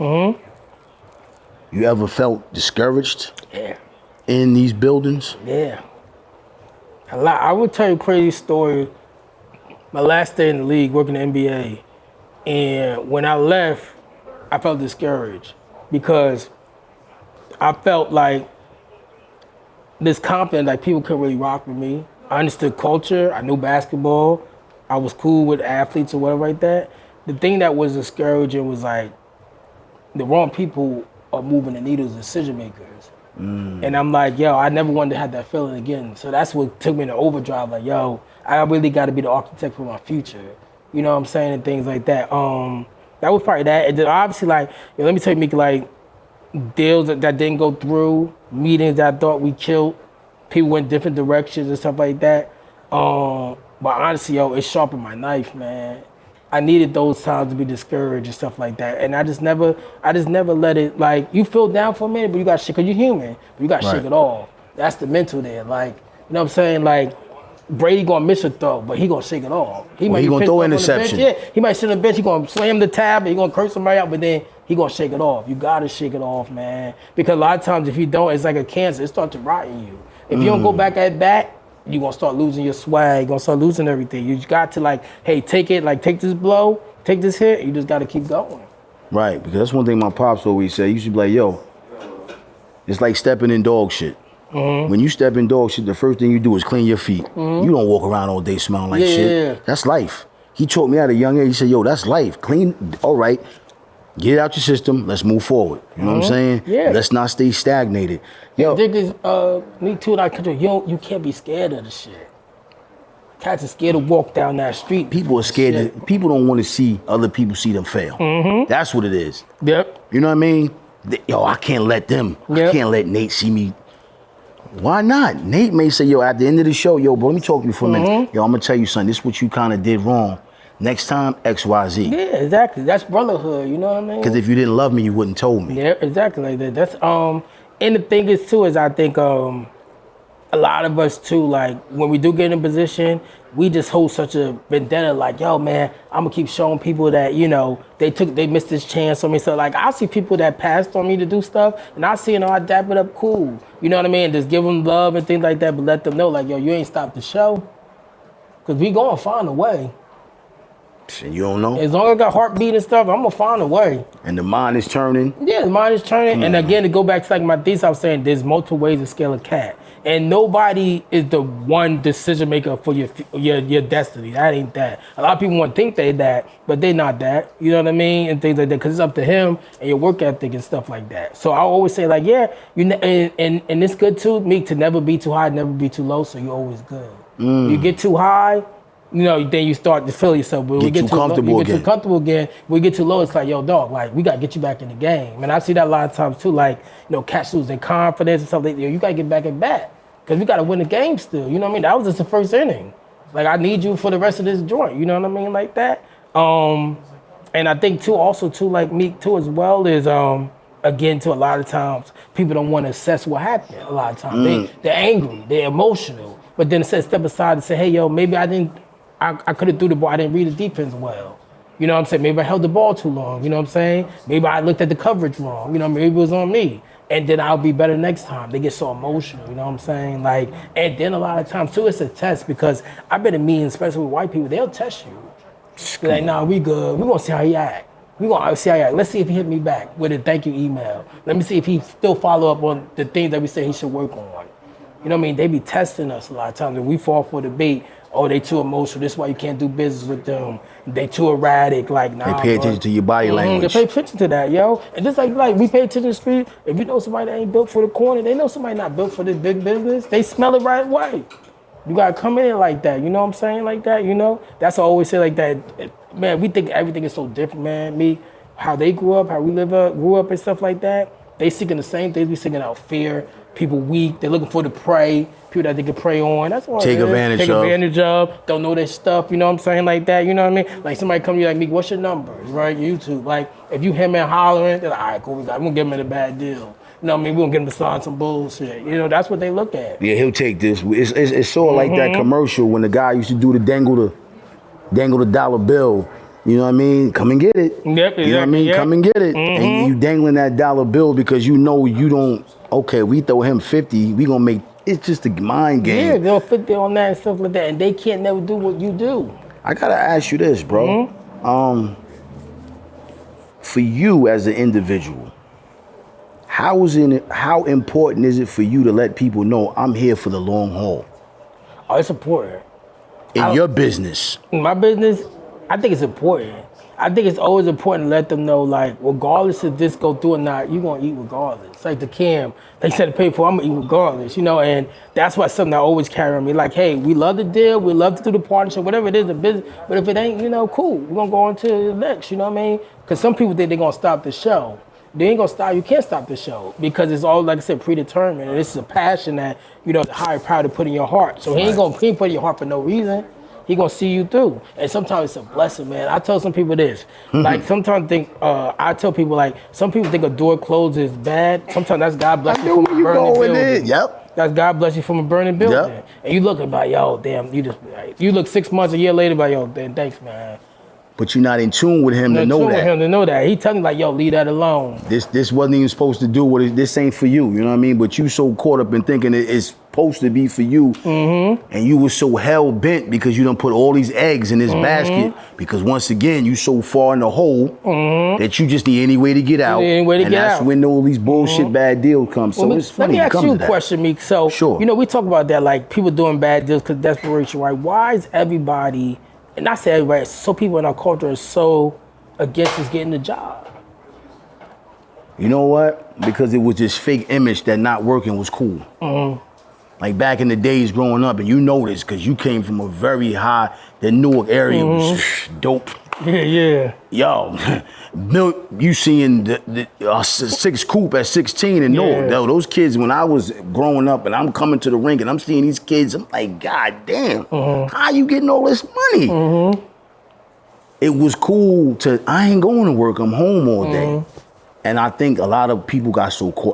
you ever felt discouraged? Yeah. In these buildings? Yeah. A lot. I would tell you a crazy story. My last day in the league, working in the NBA, and when I left, I felt discouraged because I felt like this confidence, like people couldn't really rock with me. I understood culture. I knew basketball. I was cool with athletes or whatever like that. The thing that was discouraging was like the wrong people are moving the needle as decision makers. And I'm like, yo, I never wanted to have that feeling again. So that's what took me into overdrive. Like, yo, I really got to be the architect for my future. You know what I'm saying? And things like that. That was probably that. And then obviously, like, yo, let me tell you, Mickey, like, deals that didn't go through, meetings that I thought we killed, people went different directions and stuff like that. But honestly, yo, it sharpened my knife, man. I needed those times to be discouraged and stuff like that. And I just never let it, like, you feel down for a minute, but you got shit, because you're human, but you got to shake it off. That's the mental there. Like, you know what I'm saying? Like, Brady gonna miss a throw, but he gonna shake it off. He gonna throw an interception. Yeah, he might sit on the bench, he gonna slam the tab, and he gonna curse somebody out, but then he gonna shake it off. You gotta shake it off, man. Because a lot of times if you don't, it's like a cancer, it starts to rot in you. If you don't go back at bat, you're gonna start losing your swag, you're gonna start losing everything. You got to, like, hey, take it, like, take this blow, take this hit, you just gotta keep going. Right, because that's one thing my pops always said. He used to be like, yo, it's like stepping in dog shit. When you step in dog shit, the first thing you do is clean your feet. You don't walk around all day smelling like shit. That's life. He taught me at a young age. He said, yo, that's life. Clean, all right. Get it out your system. Let's move forward. You know what I'm saying? Yeah. Let's not stay stagnated. Yo, me too. Like, you can't be scared of the shit. Cats are scared to walk down that street. People are scared. People don't want to see other people see them fail. That's what it is. Yep. You know what I mean? Yo, I can't let them. I can't let Nate see me. Why not? Nate may say, yo, at the end of the show, yo, bro, let me talk to you for a minute. Yo, I'm going to tell you something. This is what you kind of did wrong. Next time, X, Y, Z. Yeah, exactly. That's brotherhood, you know what I mean? Because if you didn't love me, you wouldn't told me. Yeah, exactly like that. That's, and the thing is, too, is I think a lot of us, too, like, when we do get in a position, we just hold such a vendetta, like, yo, man, I'm going to keep showing people that, you know, they missed this chance on me. So, like, I see people that passed on me to do stuff, and I see, you know, I dap it up cool. You know what I mean? Just give them love and things like that, but let them know, like, yo, you ain't stopped the show. Because we going to find a way. You don't know? As long as I got heartbeat and stuff, I'm going to find a way. And the mind is turning? Yeah, the mind is turning. And again, to go back to, like, my thesis, I was saying there's multiple ways to scale a cat. And nobody is the one decision maker for your destiny. That ain't that. A lot of people want to think they that, but they not that. You know what I mean? And things like that, because it's up to him and your work ethic and stuff like that. So I always say, like, yeah, and it's good too, me, to never be too high, never be too low, so you're always good. You get too high, you know, then you start to feel yourself. But get too comfortable again. Get too comfortable again. When we get too low, it's like, yo, dog, like, we got to get you back in the game. And I see that a lot of times too, like, you know, cats losing confidence and stuff like that. You got to get back at bat. Because we got to win the game still, you know what I mean? That was just the first inning. Like, I need you for the rest of this joint, you know what I mean, like that. And I think, too, also, too, like Meek, too, as well, is, again, too, a lot of times, people don't want to assess what happened a lot of times. They're angry, they're emotional. But then instead, step aside and say, hey, yo, maybe I could have threw the ball, I didn't read the defense well. You know what I'm saying? Maybe I held the ball too long, you know what I'm saying? Maybe I looked at the coverage wrong, you know, maybe it was on me. And then I'll be better next time. They get so emotional, you know what I'm saying? Like, and then a lot of times too, it's a test, because I've been in meetings, especially with white people, they'll test you. They're like, nah, we good. We're gonna see how he act. We're gonna see how he act. Let's see if he hit me back with a thank you email. Let me see if he still follow up on the things that we say he should work on. You know what I mean? They be testing us a lot of times, and we fall for the bait. Oh, they too emotional. This is why you can't do business with them. They too erratic. Like, nah. They pay attention to your body language. They pay attention to that, yo. And just like we pay attention to the street. If you know somebody that ain't built for the corner, they know somebody not built for this big business. They smell it right away. You gotta come in like that. You know what I'm saying? Like that, you know? That's what I always say, like that. Man, we think everything is so different, man. Me, how they grew up, how we grew up and stuff like that. They seeking the same things. We seeking out fear. People weak. They're looking for the prey. People that they can prey on. That's what Take advantage of. Don't know their stuff. You know what I'm saying? Like that. You know what I mean? Like somebody come to you like, me, what's your numbers? Right? YouTube. Like, if you hear me hollering, they're like, all right, cool. We're going to give him a bad deal. You know what I mean? We're going to get him to sign some bullshit. You know, that's what they look at. Yeah, he'll take this. It's sort of like that commercial when the guy used to do the dangle the dollar bill. You know what I mean? Come and get it. Yep, exactly. You know what I mean? Yep. Come and get it. And you dangling that dollar bill because you know you don't, okay, we throw him 50, we gonna make, it's just a mind game. Yeah, they'll fit there on that and stuff like that, and they can't never do what you do. I gotta ask you this, bro. for you as an individual, how important is it for you to let people know I'm here for the long haul? Oh, it's important. In your business. In my business, I think it's important. I think it's always important to let them know, like, regardless if this go through or not, you're gonna eat regardless. Like the Cam, they said to pay for, I'm gonna eat regardless, and that's why something I always carry on me. Like, hey, we love the deal, we love to do the partnership, whatever it is, the business, but if it ain't, cool, we're gonna go on to the next, you know what I mean? Because some people think they're gonna stop the show. They ain't gonna stop, you can't stop the show because it's all, like I said, predetermined. And this is a passion that, the higher power to put in your heart. So he ain't put in your heart for no reason. He gonna see you through. And sometimes it's a blessing, man. I tell some people this. Like sometimes I tell people like, some people think a door closed is bad. Sometimes that's God bless you from a burning building. Yep. That's God bless you from a burning building. Yep. And you look about, yo, damn, you look 6 months, a year later, about, yo, damn, thanks, man. But you're not in tune with him to know that. He telling me like, yo, leave that alone. This wasn't even supposed to do what this ain't for you. You know what I mean? But you so caught up in thinking it's supposed to be for you, and you were so hell bent because you done put all these eggs in this basket. Because once again, you so far in the hole that you just need any way to get out. And that's when all these bullshit bad deals come. So it's funny. Let me ask you a question, Meek. So sure. We talk about that, like people doing bad deals because desperation, right? Why is everybody? And I say everybody, so people in our culture are so against us getting a job. You know what? Because it was this fake image that not working was cool. Like back in the days growing up, and you know this because you came from a very high, the Newark area was dope. Yeah. Yo, you seeing the six coupe at 16 in Newark. Yo, those kids, when I was growing up and I'm coming to the rink and I'm seeing these kids, I'm like, God damn, how you getting all this money? It was cool I ain't going to work, I'm home all day. And I think a lot of people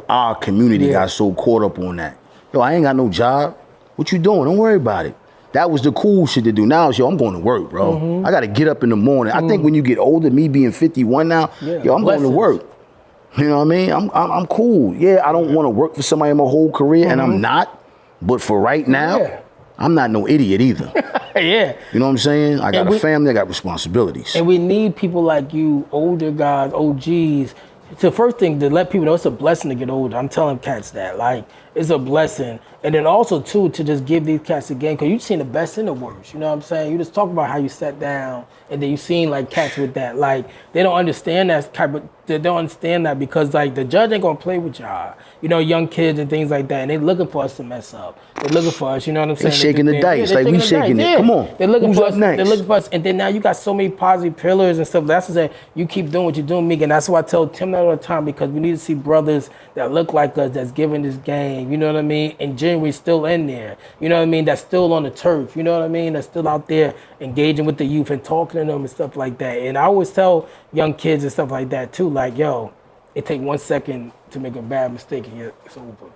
our community got so caught up on that. Yo, I ain't got no job. What you doing? Don't worry about it. That was the cool shit to do. Now it's, I'm going to work, bro. I got to get up in the morning. I think when you get older, me being 51 now, I'm going to work. You know what I mean? I'm cool. Yeah, I don't want to work for somebody my whole career, and I'm not. But for right now, I'm not no idiot either. You know what I'm saying? I got a family, I got responsibilities. And we need people like you, older guys, OGs. The first thing, to let people know it's a blessing to get older. I'm telling cats that. Like, it's a blessing. And then also, too, to just give these cats a game, because you've seen the best and the worst. You know what I'm saying? You just talk about how you sat down, and then you seen, like, cats with that. Like, they don't understand that type of, they don't understand that because, like, the judge ain't going to play with y'all. Young kids and things like that. And they looking for us to mess up. They're looking for us, you know what I'm saying? They're shaking the dice. Like, we shaking it. Come on. They're looking Who's for up us. next? They're looking for us. And then now you got so many positive pillars and stuff. That's what I'm saying. You keep doing what you're doing, Meek. And that's why I tell Tim that all the time, because we need to see brothers that look like us, that's giving this game, you know what I mean? And genuinely still in there, you know what I mean? That's still on the turf, you know what I mean? That's still out there engaging with the youth and talking to them and stuff like that. And I always tell young kids and stuff like that too, like, yo, it take 1 second to make a bad mistake and it's over.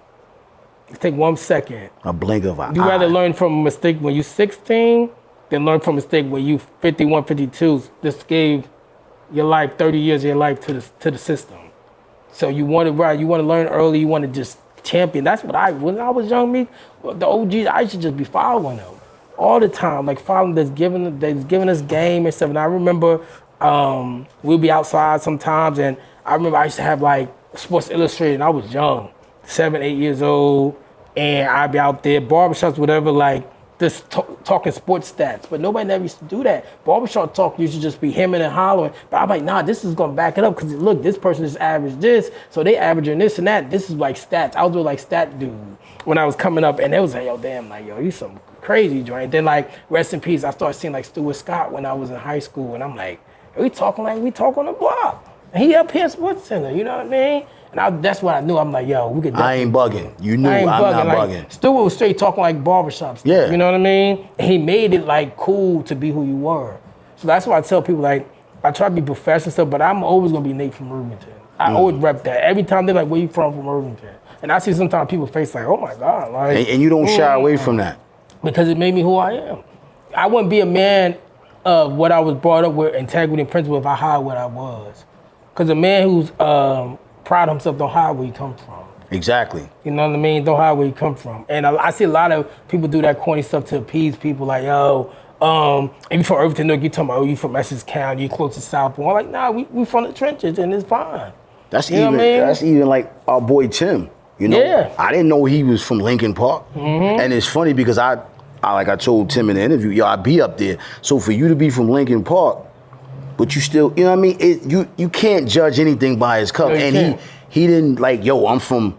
It take 1 second. A blink of an eye. You rather learn from a mistake when you're 16 than learn from a mistake when you 51, 52. This gave your life, 30 years of your life to the system. So you want to learn early, you want to just champion. That's what when I was young, me, the OGs, I should just be following them all the time, like following that's giving us game and stuff. And I remember we'll be outside sometimes, and I remember I used to have like Sports Illustrated, and I was young, 7, 8 years old, and I'd be out there, barbershops, whatever, like just talking sports stats. But nobody never used to do that. Barbershop talk used to just be hemming and hollering. But I'm like, nah, this is gonna back it up because look, this person just averaged this, so they averaging this and that. This is like stats. I was doing like stat dude when I was coming up, and it was like, yo, damn, like, yo, you some crazy joint. Then like, rest in peace, I started seeing like Stuart Scott when I was in high school, and I'm like, we talking like we talk on the block. And he up here at Sports Center, you know what I mean? And that's what I knew. I'm like, yo, we could. I ain't bugging. You knew I'm not bugging. Stuart was straight talking like barbershop stuff. Yeah. You know what I mean? And he made it like cool to be who you were. So that's why I tell people, like, I try to be professional stuff, but I'm always gonna be Nate from Irvington. I always rep that. Every time they're like, where you from Irvington? And I see sometimes people face like, oh my God. Like, and you don't shy away from that. Because it made me who I am. I wouldn't be a man of what I was brought up with, integrity and principle, if I hide what I was. Because a man who's proud of himself don't hide where he come from. Exactly. You know what I mean? Don't hide where you come from. And I see a lot of people do that corny stuff to appease people, like, yo, And you from Irvington, Newark, you talking about, oh, you from Essex County, you close to South Point. I'm like, nah, we from the trenches and it's fine. That's You know what I mean? that's even like our boy Tim. You know, Yeah. I didn't know he was from Lincoln Park, and it's funny because I like I told Tim in the interview, yo, I be up there. So for you to be from Lincoln Park, but you still, you know what I mean? You can't judge anything by his color. No, you And can't. he didn't like, yo, I'm from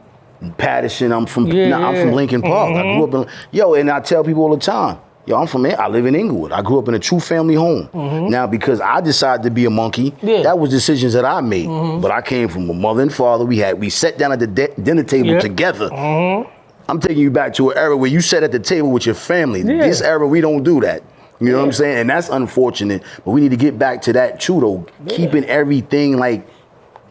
Patterson. I'm from I'm from Lincoln Park. I grew up in and I tell people all the time, yo, I live in Inglewood. I grew up in a two-family home. Now, because I decided to be a monkey, that was decisions that I made. But I came from a mother and father. We sat down at the dinner table together. I'm taking you back to an era where you sat at the table with your family. This era, we don't do that. You know what I'm saying? And that's unfortunate. But we need to get back to that too, though. Keeping everything like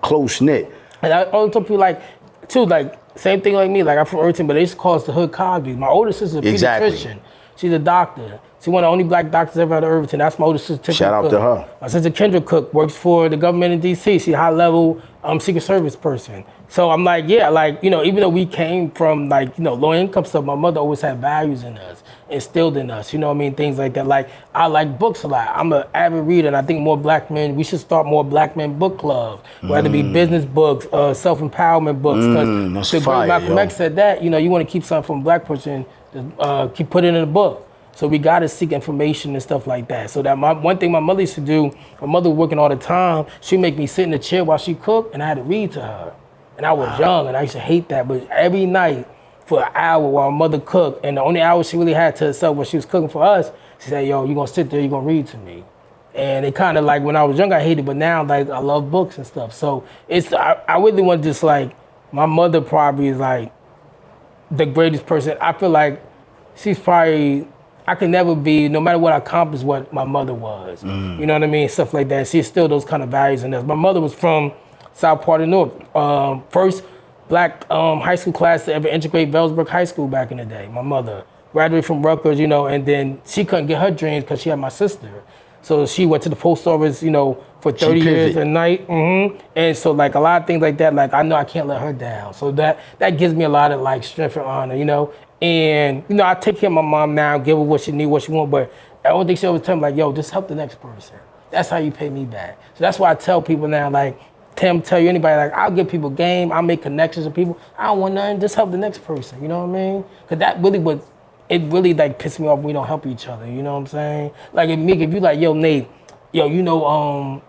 close knit. And I always tell people like, too, like, same thing like me. Like, I'm from Irvington, but they used to call us the Hood Cosby's. My older sister's a pediatrician. She's a doctor. She's one of the only black doctors ever out of Irvington. That's my older sister. Shout out to her. My sister Kendra Cooke works for the government in D.C. She's a high-level Secret Service person. So I'm like, yeah, like, you know, even though we came from, like, you know, low-income stuff, my mother always had values in us, instilled in us, you know what I mean? Things like that. Like, I like books a lot. I'm an avid reader, and I think more black men, we should start more black men book clubs, whether it be business books, self-empowerment books. Because the great Malcolm X said that, you know, you want to keep something from a black person, keep putting it in a book. So we gotta seek information and stuff like that. So that one thing my mother used to do, my mother was working all the time, she'd make me sit in the chair while she cooked, and I had to read to her. And I was young, and I used to hate that, but every night for an hour while my mother cooked, and the only hour she really had to herself when she was cooking for us, she said, yo, you gonna sit there, you gonna read to me. And it kind of like, when I was young, I hated it, but now like I love books and stuff. So I really want just like, my mother probably is like the greatest person. I feel like she's probably, I could never be, no matter what I accomplished, what my mother was. You know what I mean? Stuff like that. She's still those kind of values in us. My mother was from South part of Newark. First black high school class to ever integrate Velsbrook High School back in the day. My mother graduated from Rutgers, you know, and then she couldn't get her dreams because she had my sister. So she went to the post office, you know, for 30 years a night. And so like a lot of things like that, like I know I can't let her down. So that gives me a lot of like strength and honor, you know. And, you know, I take care of my mom now, give her what she need, what she want, but I don't think she always tell me like, yo, just help the next person. That's how you pay me back. So that's why I tell people now, like, Tim, tell you anybody, like, I'll give people game, I'll make connections with people. I don't want nothing, just help the next person, you know what I mean? Because that really would, it really like piss me off when we don't help each other, you know what I'm saying? Like if you like, yo, Nate, yo, you know,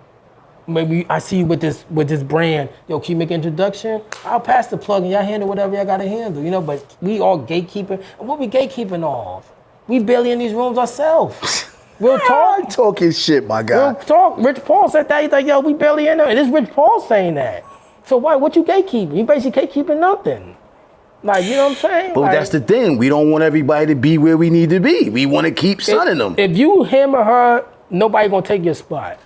maybe I see you with this brand. Yo, can you make an introduction? I'll pass the plug and y'all handle whatever y'all gotta handle, you know, but we all gatekeeping. And what we gatekeeping off? We barely in these rooms ourselves. Real talk. Talking shit, my guy. Real talk. Rich Paul said that. He's like, yo, we barely in there. And this Rich Paul saying that. So what you gatekeeping? You basically gatekeeping nothing. Like, you know what I'm saying? But like, that's the thing. We don't want everybody to be where we need to be. We want to keep sunning them. If you him or her, nobody gonna take your spot.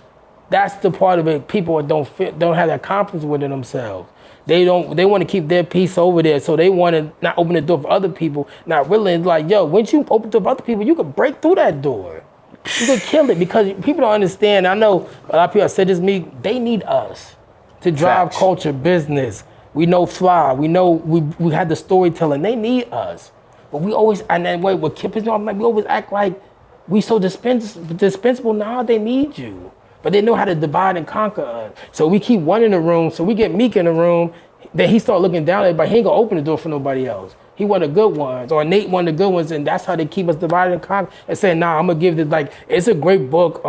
That's the part of it. People don't have that confidence within themselves. They want to keep their piece over there, so they want to not open the door for other people. Not really like, yo, once you open the door for other people, you can break through that door. You can kill it because people don't understand. I know a lot of people have said this to me. They need us to drive culture, business. We know fly. We know we had the storytelling. They need us, but we always and then wait. What keeps me? I'm like we always act like we so dispensable. Nah, they need you. But they know how to divide and conquer us. So we keep one in the room, so we get Meek in the room, then he start looking down at everybody. He ain't gonna open the door for nobody else. He one of the good ones, or Nate one of the good ones, and that's how they keep us divided and conquer and saying, nah, I'm gonna give this, like, it's a great book.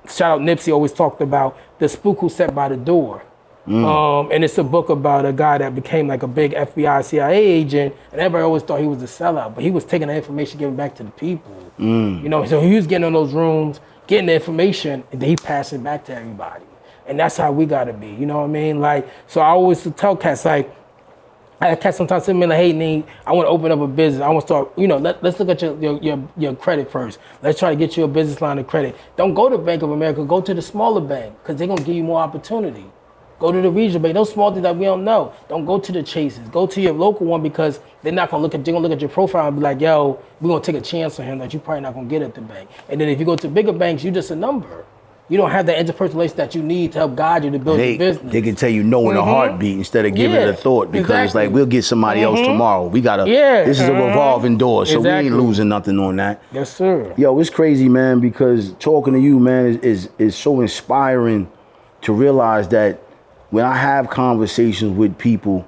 Shout out Nipsey always talked about The Spook Who Sat by the Door. And it's a book about a guy that became like a big FBI, CIA agent, and everybody always thought he was a sellout, but he was taking the information, giving back to the people. You know, so he was getting in those rooms, getting the information, and then he passed it back to everybody. And that's how we gotta be, you know what I mean? Like, so I always tell cats, like, I have cats sometimes send me like, hey, Nate, I wanna open up a business. I wanna start, you know, let's look at your credit first. Let's try to get you a business line of credit. Don't go to Bank of America, go to the smaller bank, because they're gonna give you more opportunity. Go to the regional bank, those small things that we don't know. Don't go to the Chases, go to your local one because they're gonna look at your profile and be like, yo, we're gonna take a chance on him that you're probably not gonna get at the bank. And then if you go to bigger banks, you're just a number. you don't have the interpersonal relationship that you need to help guide you to build your business. They can tell you no in a heartbeat instead of giving it a thought, because it's like, we'll get somebody else tomorrow. We gotta, this is a revolving door, so we ain't losing nothing on that. Yes, sir. Yo, it's crazy, man, because talking to you, man, is so inspiring to realize that when I have conversations with people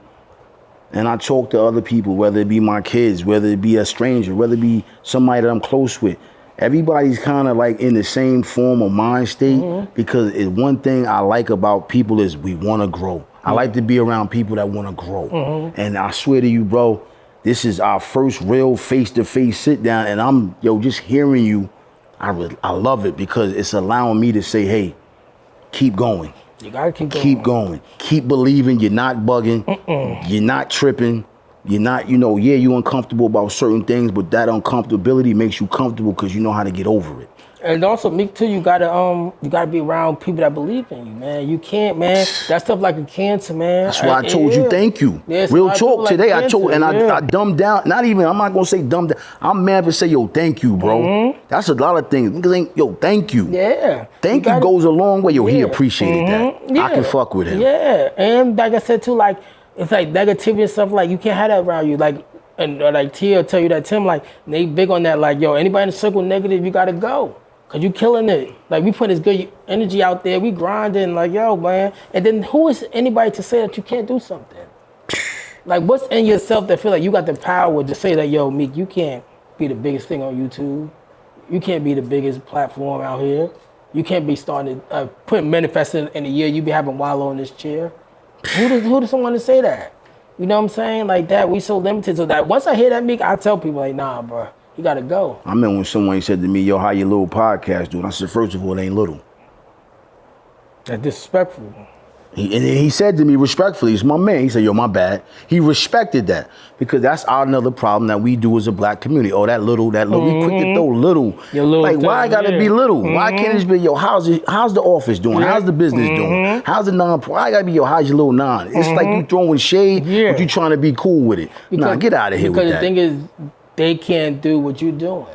and I talk to other people, whether it be my kids, whether it be a stranger, whether it be somebody that I'm close with, everybody's kind of like in the same form of mind state, because it's one thing I like about people is we want to grow. I like to be around people that want to grow. And I swear to you, bro, this is our first real face-to-face sit down, and I'm, just hearing you, I love it, because it's allowing me to say, hey, keep going. You gotta keep going. Keep going. Keep believing. You're not bugging. You're not tripping. You're not, you're uncomfortable about certain things, but that uncomfortability makes you comfortable because you know how to get over it. And also, me too, you gotta be around people that believe in you, man. You can't, man. That stuff like a cancer, man. That's why I told you thank you. Yeah, Real talk like today. cancer, I told, and I dumbed down. Not even, I'm not gonna say dumbed down. I'm mad to say, thank you, bro. That's a lot of things. Niggas ain't, thank you. Yeah. Thank you goes a long way. He appreciated that. Yeah. I can fuck with him. Yeah. And like I said too, like, it's like negativity and stuff, like you can't have that around you. Like, and like Tia tell you that, Tim, like, they big on that, like, anybody in the circle negative, you gotta go. Cause you killing it. Like, we put this good energy out there, we grinding, like, man. And then who is anybody to say that you can't do something? Like, what's in yourself that feel like you got the power to say that, Meek, you can't be the biggest thing on YouTube. You can't be the biggest platform out here. You can't be starting putting manifesting in a year you be having Wallow in this chair. Who does someone to say that? You know what I'm saying? Like that, we so limited. So that once I hear that, Meek, I tell people like, nah, bro, you gotta go. I remember when someone said to me, yo, how your little podcast doing? I said, first of all, it ain't little. That's disrespectful. He said to me respectfully, he's my man. He said, yo, my bad. He respected that, because that's another problem that we do as a black community. Oh, that little. We quick to throw little. Like, why I gotta be little? Why can't it just be, yo, how's the office doing? How's the business doing? How's the non-profit? Why I gotta be, yo, how's your little non? It's like you throwing shade, but you trying to be cool with it. Nah, get out of here with that. Because the thing is, they can't do what you're doing.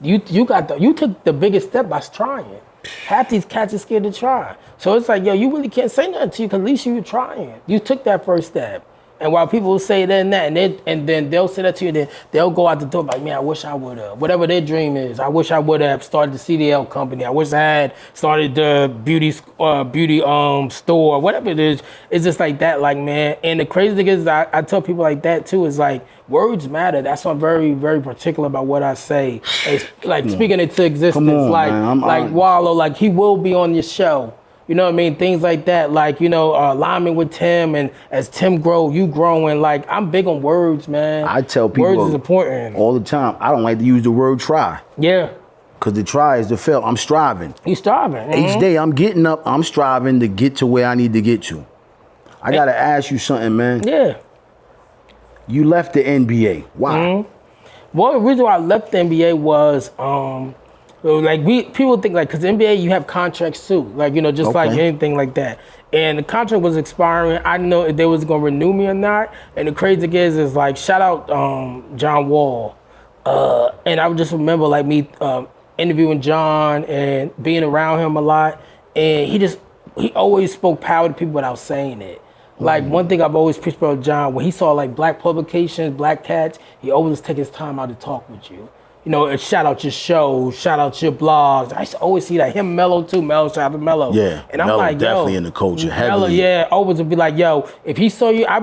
You took the biggest step by trying. Half these cats are scared to try. So it's like, you really can't say nothing to you, because at least you were trying. You took that first step. And while people will say that and that, and then they'll say that to you, and then they'll go out the door like, man, I wish I would have. Whatever their dream is, I wish I would have started the CDL company. I wish I had started the beauty store, whatever it is. It's just like that, like, man. And the crazy thing is, I tell people like that too, is like, words matter. That's why I'm very, very particular about what I say. It's like speaking into existence, like Wallow, like he will be on your show. You know what I mean? Things like that, like, alignment with Tim, and as Tim grow, you growing. Like, I'm big on words, man. I tell people words is important all the time. I don't like to use the word try. Yeah. Because the try is the fail. I'm striving. You striving. Each day I'm getting up, I'm striving to get to where I need to get to. I got to ask you something, man. Yeah. You left the NBA. Why? Well, the reason why I left the NBA was, people think like, because the NBA, you have contracts too, like, just like anything like that. And the contract was expiring. I didn't know if they was gonna renew me or not. And the crazy thing is like, shout out John Wall. And I would just remember like me interviewing John and being around him a lot. And he always spoke power to people without saying it. Like, one thing I've always preached about John, when he saw like black publications, black cats, he always take his time out to talk with you. And shout out your show, shout out your blogs. I used to always see that. Him, Mello too, shout out to Mello. Yeah, and I'm Mello like, definitely in the culture, heavily. Mello, always would be like, if he saw you, I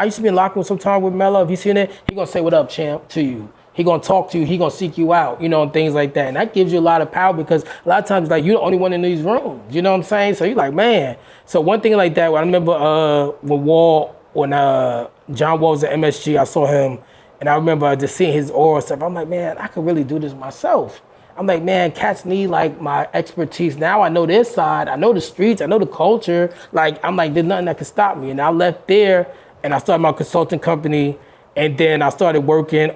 used to be in locker room sometime with Mello. If he seen it, he gonna say what up, champ, to you. He gonna talk to you, he gonna seek you out, and things like that. And that gives you a lot of power, because a lot of times, like, you're the only one in these rooms. You know what I'm saying? So you're like, man. So one thing like that, I remember when John Wall was at MSG, I saw him, and I remember just seeing his aura stuff. I'm like, man, I could really do this myself. I'm like, man, cats need like my expertise. Now I know this side, I know the streets, I know the culture. Like, I'm like, there's nothing that can stop me. And I left there, and I started my consulting company. And then I started working,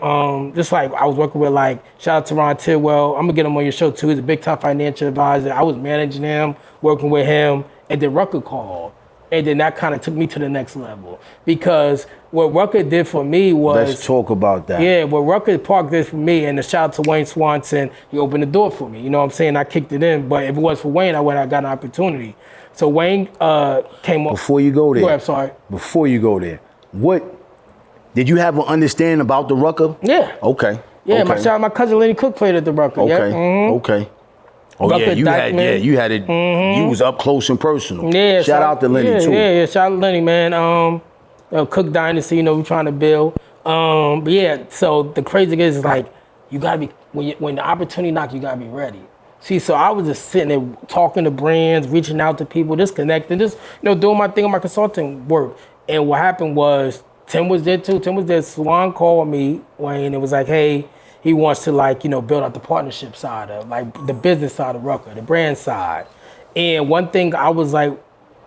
just like I was working with, like, shout out to Ron Tidwell. I'm gonna get him on your show too. He's a big time financial advisor. I was managing him, working with him, and then Rucker called. And then that kind of took me to the next level. Because what Rucker did for me was... Let's talk about that. Yeah, what Rucker Park did for me, and a shout out to Wayne Swanson, he opened the door for me. You know what I'm saying? I kicked it in, but if it was for Wayne, I got an opportunity. So Wayne came up... Before you go there. Go ahead, I'm sorry. Before you go there, what... Did you have an understanding about the Rucker? Yeah. Okay. Yeah, okay. my cousin Lenny Cooke played at the Rucker. Okay. Yeah. Mm-hmm. Okay. Oh Rucker you had it. Mm-hmm. You was up close and personal. Yeah. Shout out to Lenny too. Yeah. Shout out to Lenny, man. Cook Dynasty, you know, we're trying to build. But yeah, so the crazy thing is like you gotta be when the opportunity knocks, you gotta be ready. See, so I was just sitting there talking to brands, reaching out to people, just connecting, just doing my thing on my consulting work. And what happened was Tim was there too. Tim was there. Swan called me, Wayne, and was like, hey, he wants to build out the partnership side of the business side of Rucker, the brand side. And one thing I was like,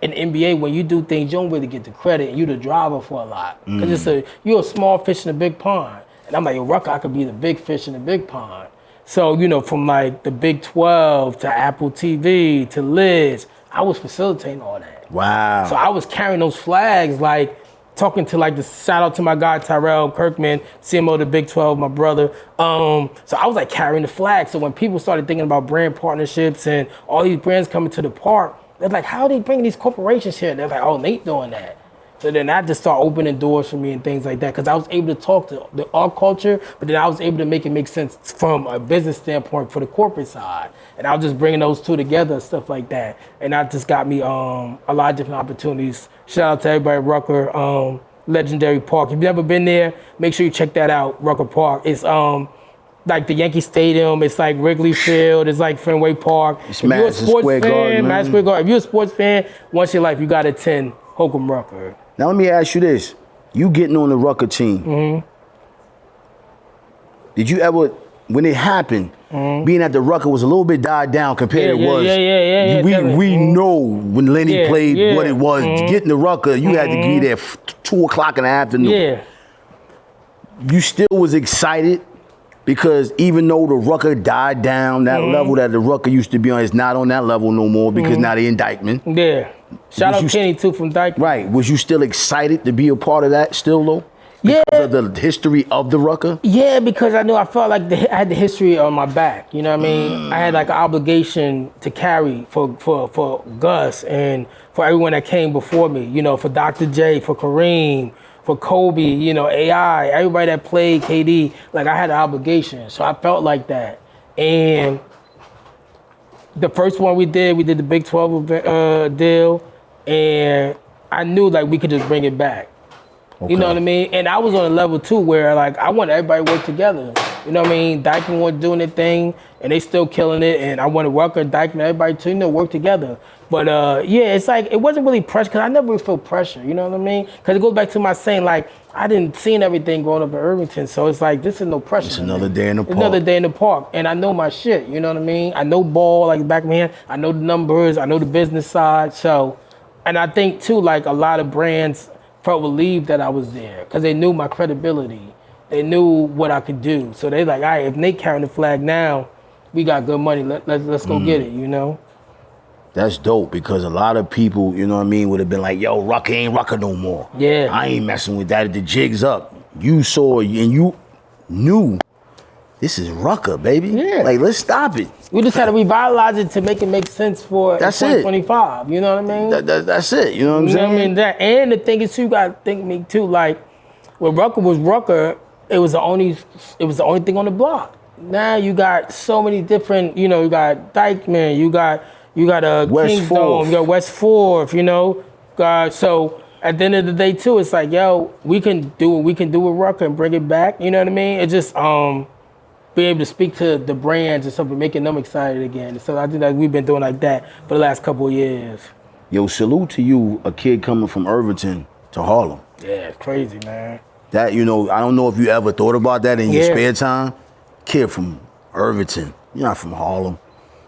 in NBA, when you do things, you don't really get the credit, and you're the driver for a lot. Because you're a small fish in a big pond. And I'm like, Rucker, I could be the big fish in the big pond. So, from the Big 12 to Apple TV to Liz, I was facilitating all that. Wow. So I was carrying those flags, talking to the shout out to my guy Tyrell Kirkman, CMO of the Big 12, my brother. So I was carrying the flag. So when people started thinking about brand partnerships and all these brands coming to the park, they're like, how are they bringing these corporations here? They're like, oh, Nate doing that. So then that just started opening doors for me and things like that, because I was able to talk to our culture, but then I was able to make it make sense from a business standpoint for the corporate side. And I was just bringing those two together and stuff like that. And that just got me a lot of different opportunities. Shout out to everybody at Rucker, legendary park. If you've never been there, make sure you check that out, Rucker Park. It's like the Yankee Stadium, it's like Wrigley Field, it's like Fenway Park. It's Madison Square Garden. Madison Square Garden. If you're a sports fan, once in your life, you got to attend Holcomb Rucker. Now let me ask you this. You getting on the Rucker team. Did you ever, when it happened, being at the Rucker was a little bit died down compared to was. Yeah. We know when Lenny played what it was. Getting the Rucker, you had to be there 2 o'clock in the afternoon. Yeah. You still was excited because even though the Rucker died down, that level that the Rucker used to be on is not on that level no more because now the indictment. Yeah. Shout out Kenny too from Dyke. Right. Was you still excited to be a part of that still though? Because of the history of the Rucker? Yeah, because I felt like I had the history on my back. You know what I mean? I had an obligation to carry for Gus and for everyone that came before me. For Dr. J, for Kareem, for Kobe, AI, everybody that played KD. I had an obligation. So I felt like that. And the first one we did the Big 12 deal, and I knew we could just bring it back. Okay. You know what I mean? And I was on a level too where I want everybody to work together. You know what I mean? Dykeman was doing their thing and they still killing it, and I wanted Rucker, Dykeman, everybody to work together. But it's it wasn't really pressure, because I never really felt pressure, you know what I mean? Because it goes back to my saying, I didn't see everything growing up in Irvington, so it's this is no pressure. It's another day in the park. It's another day in the park, and I know my shit, you know what I mean? I know ball the back of my hand, I know the numbers, I know the business side, so, and I think too, a lot of brands felt relieved that I was there, because they knew my credibility. They knew what I could do. So they all right, if Nate carrying the flag now, we got good money, let's go get it, That's dope, because a lot of people, you know what I mean, would have been like, yo, Rucker ain't Rucker no more. Yeah. I ain't messing with that. The jig's up. You saw and you knew this is Rucker, baby. Yeah. Let's stop it. We just had to revitalize it to make it make sense for 2025. You know what I mean? That's it. You know what I'm saying? I mean, and the thing is, you got to think me too. When Rucker was Rucker, it was the only thing on the block. Now you got so many different. You got Dykeman. You got a West Kingdom. Fourth. You got West Fourth. So at the end of the day too, it's we can do what we can do with Rucker and bring it back. You know what I mean? It's just be able to speak to the brands and stuff and making them excited again. So I think that we've been doing that for the last couple of years. Yo, salute to you, a kid coming from Irvington to Harlem. Yeah, it's crazy, man. That, I don't know if you ever thought about that in your spare time. Kid from Irvington, you're not from Harlem.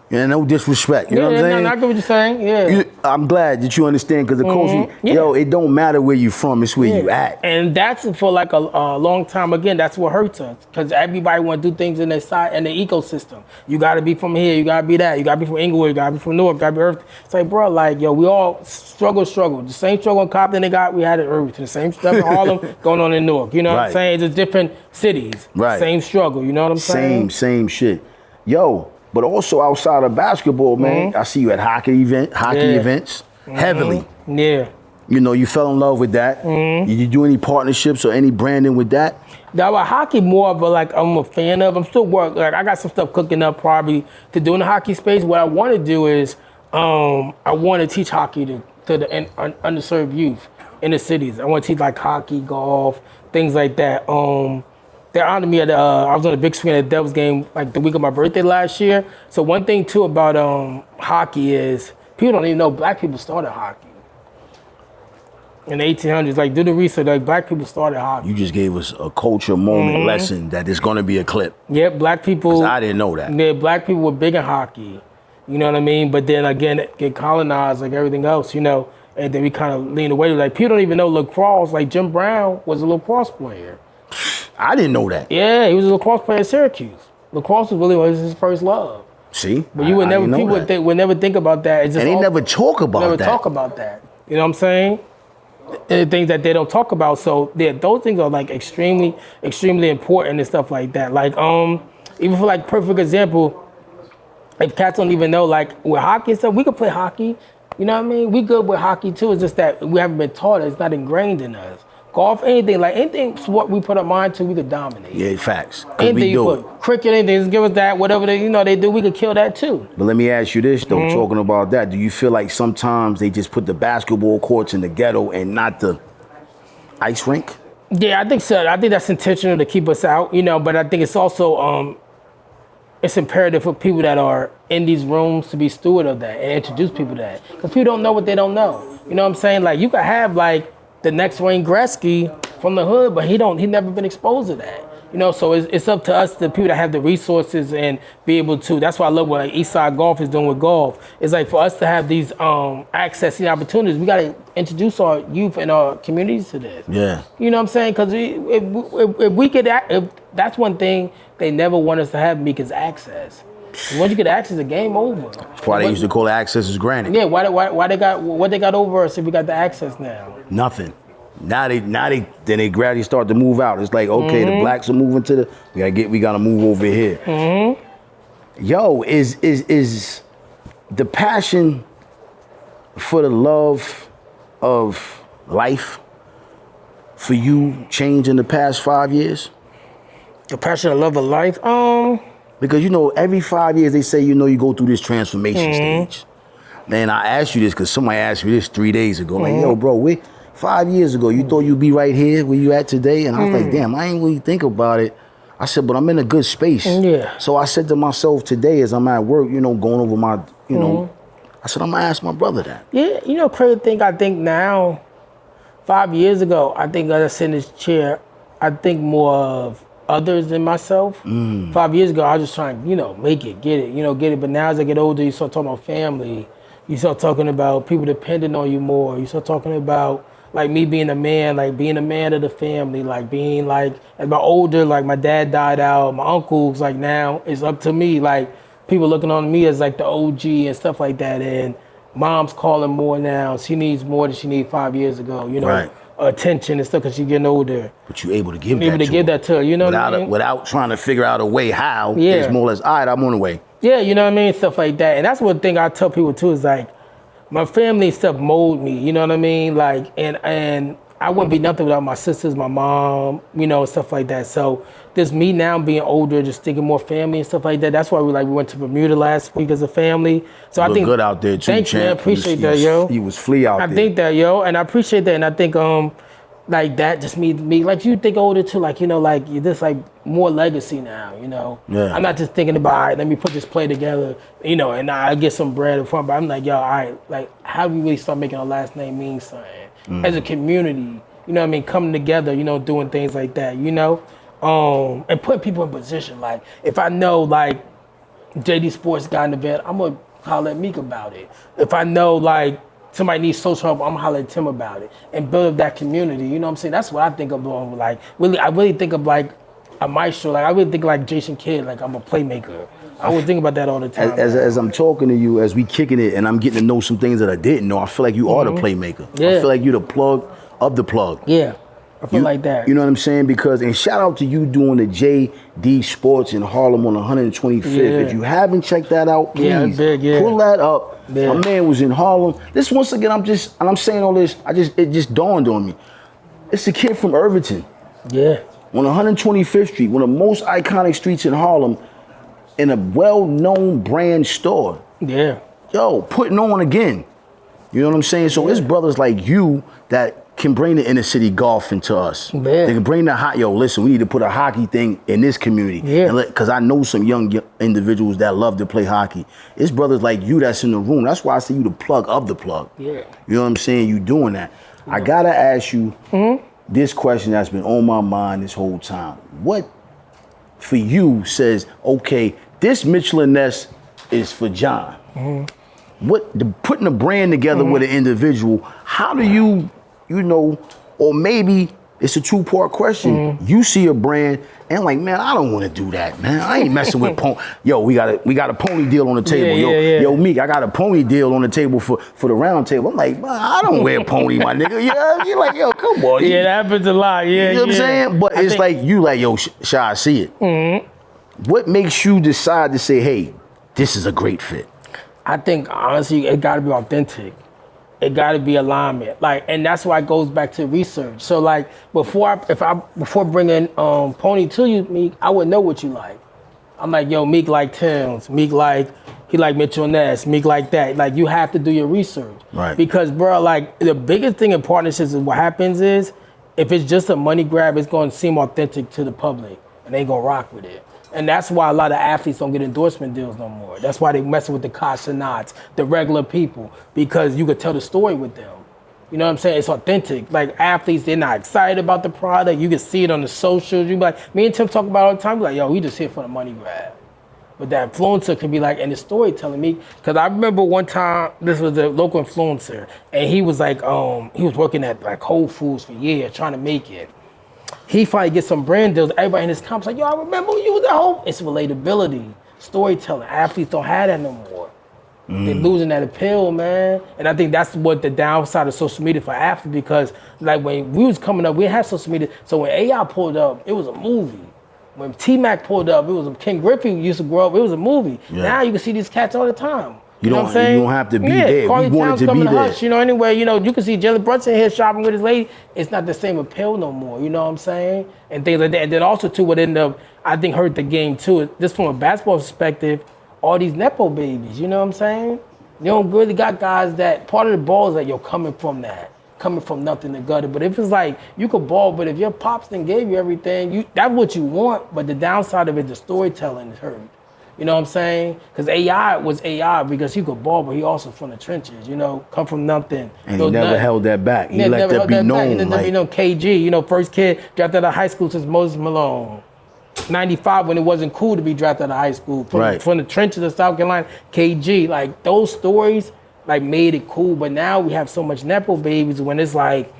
And no disrespect, you know what I'm saying? I get what you're saying. Yeah. I'm glad that you understand because the culture, yo, it don't matter where you from, it's where you at. And that's for like a long time. Again, that's what hurts us because everybody want to do things in their side and the ecosystem. You got to be from here. You got to be that. You got to be from Inglewood. You got to be from Newark. You got to be Irvington. It's like, bro, like, yo, we all struggle. The same struggle in Compton we had at Irvington. The same stuff in Harlem going on in Newark. You know what I'm saying? It's just different cities. Right. Same struggle. You know what I'm saying? Same shit. Yo, but also outside of basketball, man, I see you at hockey events heavily. Yeah. You know, you fell in love with that. Did you do any partnerships or any branding with that? Now, hockey more of a, like, I'm a fan of. I'm still working. Like, I got some stuff cooking up probably to do in the hockey space. What I want to do is I want to teach hockey to the underserved youth in the cities. I want to teach like hockey, golf, things like that. They honored me at I was on the big screen at the Devils game like the week of my birthday last year. So one thing too about hockey is people don't even know black people started hockey in the 1800s. Like, do the research. Like, black people started hockey. You just gave us a culture moment lesson that is going to be a clip. Yeah, black people. I didn't know that. Yeah, black people were big in hockey. You know what I mean? But then again, it get colonized like everything else. You know, and then we kind of leaned away. Like, people don't even know lacrosse. Like, Jim Brown was a lacrosse player. I didn't know that. Yeah, he was a lacrosse player at Syracuse. Lacrosse was his first love. See, but you would never, people would never think about that. It's just and they never talk about that. Never talk about that. You know what I'm saying? And things that they don't talk about. So yeah, those things are like extremely, extremely important and stuff like that. Like even for like perfect example, if cats don't even know, like with hockey and stuff, we could play hockey. You know what I mean? We good with hockey too. It's just that we haven't been taught it. It's not ingrained in us. Golf, anything what we put our mind to, we could dominate. Yeah, facts. Anything you put, cricket, anything, just give us that, whatever they do, we could kill that too. But let me ask you this though, talking about that, do you feel like sometimes they just put the basketball courts in the ghetto and not the ice rink? Yeah, I think so. I think that's intentional to keep us out, you know, but I think it's also, it's imperative for people that are in these rooms to be steward of that and introduce people to that. Because people don't know what they don't know. You know what I'm saying? Like, you could have like the next Wayne Gretzky from the hood, but he never been exposed to that. You know, so it's up to us, the people that have the resources and be able to. That's why I love what like Eastside Golf is doing with golf. It's like for us to have these access and opportunities, we got to introduce our youth and our communities to this. Yeah. You know what I'm saying? Because if we could, if that's one thing they never want us to have, because access. Once you get access, the game over. That's why they used to call access is granted. Yeah. Why they got over us if we got the access now? Nothing. Now they gradually start to move out. It's like, okay, the blacks are moving to we gotta move over here. Yo, is the passion for the love of life for you change in the past 5 years? The passion of love of life? Because you know, every 5 years they say, you know, you go through this transformation stage. Man, I asked you this because somebody asked me this 3 days ago. Like, yo, bro, 5 years ago, you thought you'd be right here where you at today? And I was like, damn, I ain't really think about it. I said, but I'm in a good space. Yeah. So I said to myself today as I'm at work, you know, going over my, you know, I said, I'm gonna ask my brother that. Yeah, you know, crazy thing, I think now, 5 years ago, I think as I sit in this chair, I think more of others than myself. 5 years ago, I was just trying, you know, make it, get it. But now as I get older, you start talking about family. You start talking about people depending on you more. You start talking about like me being a man, like being a man of the family, like being like, as my older, like my dad died out, my uncles, like now it's up to me, like people looking on me as like the OG and stuff like that. And mom's calling more now. She needs more than she needed 5 years ago, you know, attention and stuff because she's getting older. But you're able to give that to her, you know what I mean? Without trying to figure out a way how, it's more or less, all right, I'm on the way. Yeah, you know what I mean? Stuff like that. And that's one thing I tell people too is like, my family stuff mold me, you know what I mean? Like, and I wouldn't be nothing without my sisters, my mom, you know, stuff like that. So this me now being older, just thinking more family and stuff like that. That's why we went to Bermuda last week as a family. So I think good out there too, thanks, man. Appreciate that, yo. He was flea out there. I think that, yo, and I appreciate that. And I think like that just me like you think older too, like, you know, like you're just like more legacy now, you know. Yeah. I'm not just thinking about, all right, let me put this play together, you know, and I get some bread in front, but I'm like, yo, all right, like how do we really start making our last name mean something as a community, you know what I mean, coming together, you know, doing things like that, you know, and putting people in position. Like if I know like JD Sports got an event, I'm gonna holler at Meek about it. If I know like somebody needs social help, I'm gonna holler at Tim about it and build up that community. You know what I'm saying? That's what I think of doing. Like really, I really think of like a maestro. Like I really think like Jason Kidd. Like I'm a playmaker. I would think about that all the time. As I'm talking to you, as we kicking it, and I'm getting to know some things that I didn't know, I feel like you are the playmaker. Yeah. I feel like you're the plug of the plug. Yeah, I feel like that. You know what I'm saying? Because, and shout out to you doing the JD Sports in Harlem on 125th. Yeah. If you haven't checked that out, please big, pull that up. Yeah. My man was in Harlem. This once again, I'm saying all this, it just dawned on me. It's a kid from Irvington. Yeah. On 125th Street, one of the most iconic streets in Harlem, in a well-known brand store. Yeah. Yo, putting on again. You know what I'm saying? So it's brothers like you that can bring the inner city golf into us. Yeah. They can bring the listen, we need to put a hockey thing in this community. Yeah. Because I know some young individuals that love to play hockey. It's brothers like you that's in the room. That's why I say you the plug of the plug. Yeah. You know what I'm saying? You doing that. Yeah. I gotta ask you this question that's been on my mind this whole time. What for you says, okay, this Mitchell and Ness is for John. Putting a brand together with an individual, how do you know, or maybe it's a two-part question. You see a brand and like, man, I don't want to do that, man. I ain't messing with pony. Yo, we got a pony deal on the table. Yo, Meek, I got a pony deal on the table for the round table. I'm like, man, I don't wear pony, my nigga. Yeah, you're like, yo, come on. Yeah, that happens a lot. Yeah, you know what I'm saying? But it's like you like, yo, Shy, I see it. What makes you decide to say, hey, this is a great fit? I think honestly, it got to be authentic. It got to be alignment. Like, and that's why it goes back to research. So like before bringing Pony to you, Meek, I would know what you like. I'm like, yo, Meek like Tim's. Meek he like Mitchell Ness. Meek like that. Like you have to do your research. Right. Because bro, like the biggest thing in partnerships is what happens is if it's just a money grab, it's going to seem authentic to the public and they gonna rock with it. And that's why a lot of athletes don't get endorsement deals no more. That's why they messing with the Kashanots, the regular people, because you could tell the story with them. You know what I'm saying? It's authentic. Like athletes, they're not excited about the product. You can see it on the socials. You be like, me and Tim talk about it all the time. Be like, yo, we just here for the money grab. But that influencer can be like, and the storytelling me, because I remember one time, this was a local influencer, and he was like, he was working at like Whole Foods for years, trying to make it. He finally gets some brand deals. Everybody in his comments like, yo, I remember when you was at home. It's relatability, storytelling. Athletes don't have that no more. They're losing that appeal, man. And I think that's what the downside of social media for athletes, because like when we was coming up, we didn't have social media. So when AI pulled up, it was a movie. When T-Mac pulled up, it was Ken Griffey used to grow up, it was a movie. Yeah. Now you can see these cats all the time. You know what I'm saying? You don't have to be there. Carly We wanted to be there. Hush, you know, anyway, you know, you can see Jalen Brunson here shopping with his lady. It's not the same appeal no more, you know what I'm saying? And things like that. And then also, too, what ended up, I think, hurt the game, too, just from a basketball perspective, all these Nepo babies, you know what I'm saying? You don't really got guys that, part of the ball is that you're coming from that, coming from nothing to gutter. But if it's like, you could ball, but if your pops then gave you everything, that's what you want, but the downside of it, the storytelling is hurt. You know what I'm saying? Because AI was AI because he could ball, but he also from the trenches, you know, come from nothing. And he never held that back. He let that be known. He let be known. KG, you know, first kid drafted out of high school since Moses Malone. 95 when it wasn't cool to be drafted out of high school. From the trenches of South Carolina, KG, like those stories like made it cool. But now we have so much Nepo babies when it's like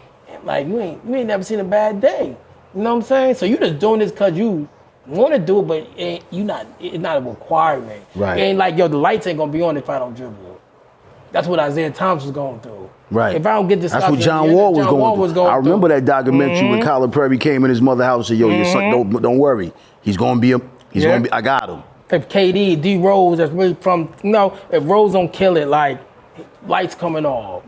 you ain't never seen a bad day. You know what I'm saying? So you just doing this because you want to do it, but it's not a requirement. Right. It ain't like, yo, the lights ain't gonna be on if I don't dribble. That's what Isaiah Thomas was going through. Right. If I don't get this, that's what John Wall was going through. I remember that documentary when Kyler Perry came in his mother's house and said, yo, your son, don't worry. He's gonna be I got him. If KD, D Rose, that's really from, you know, if Rose don't kill it, like lights coming off,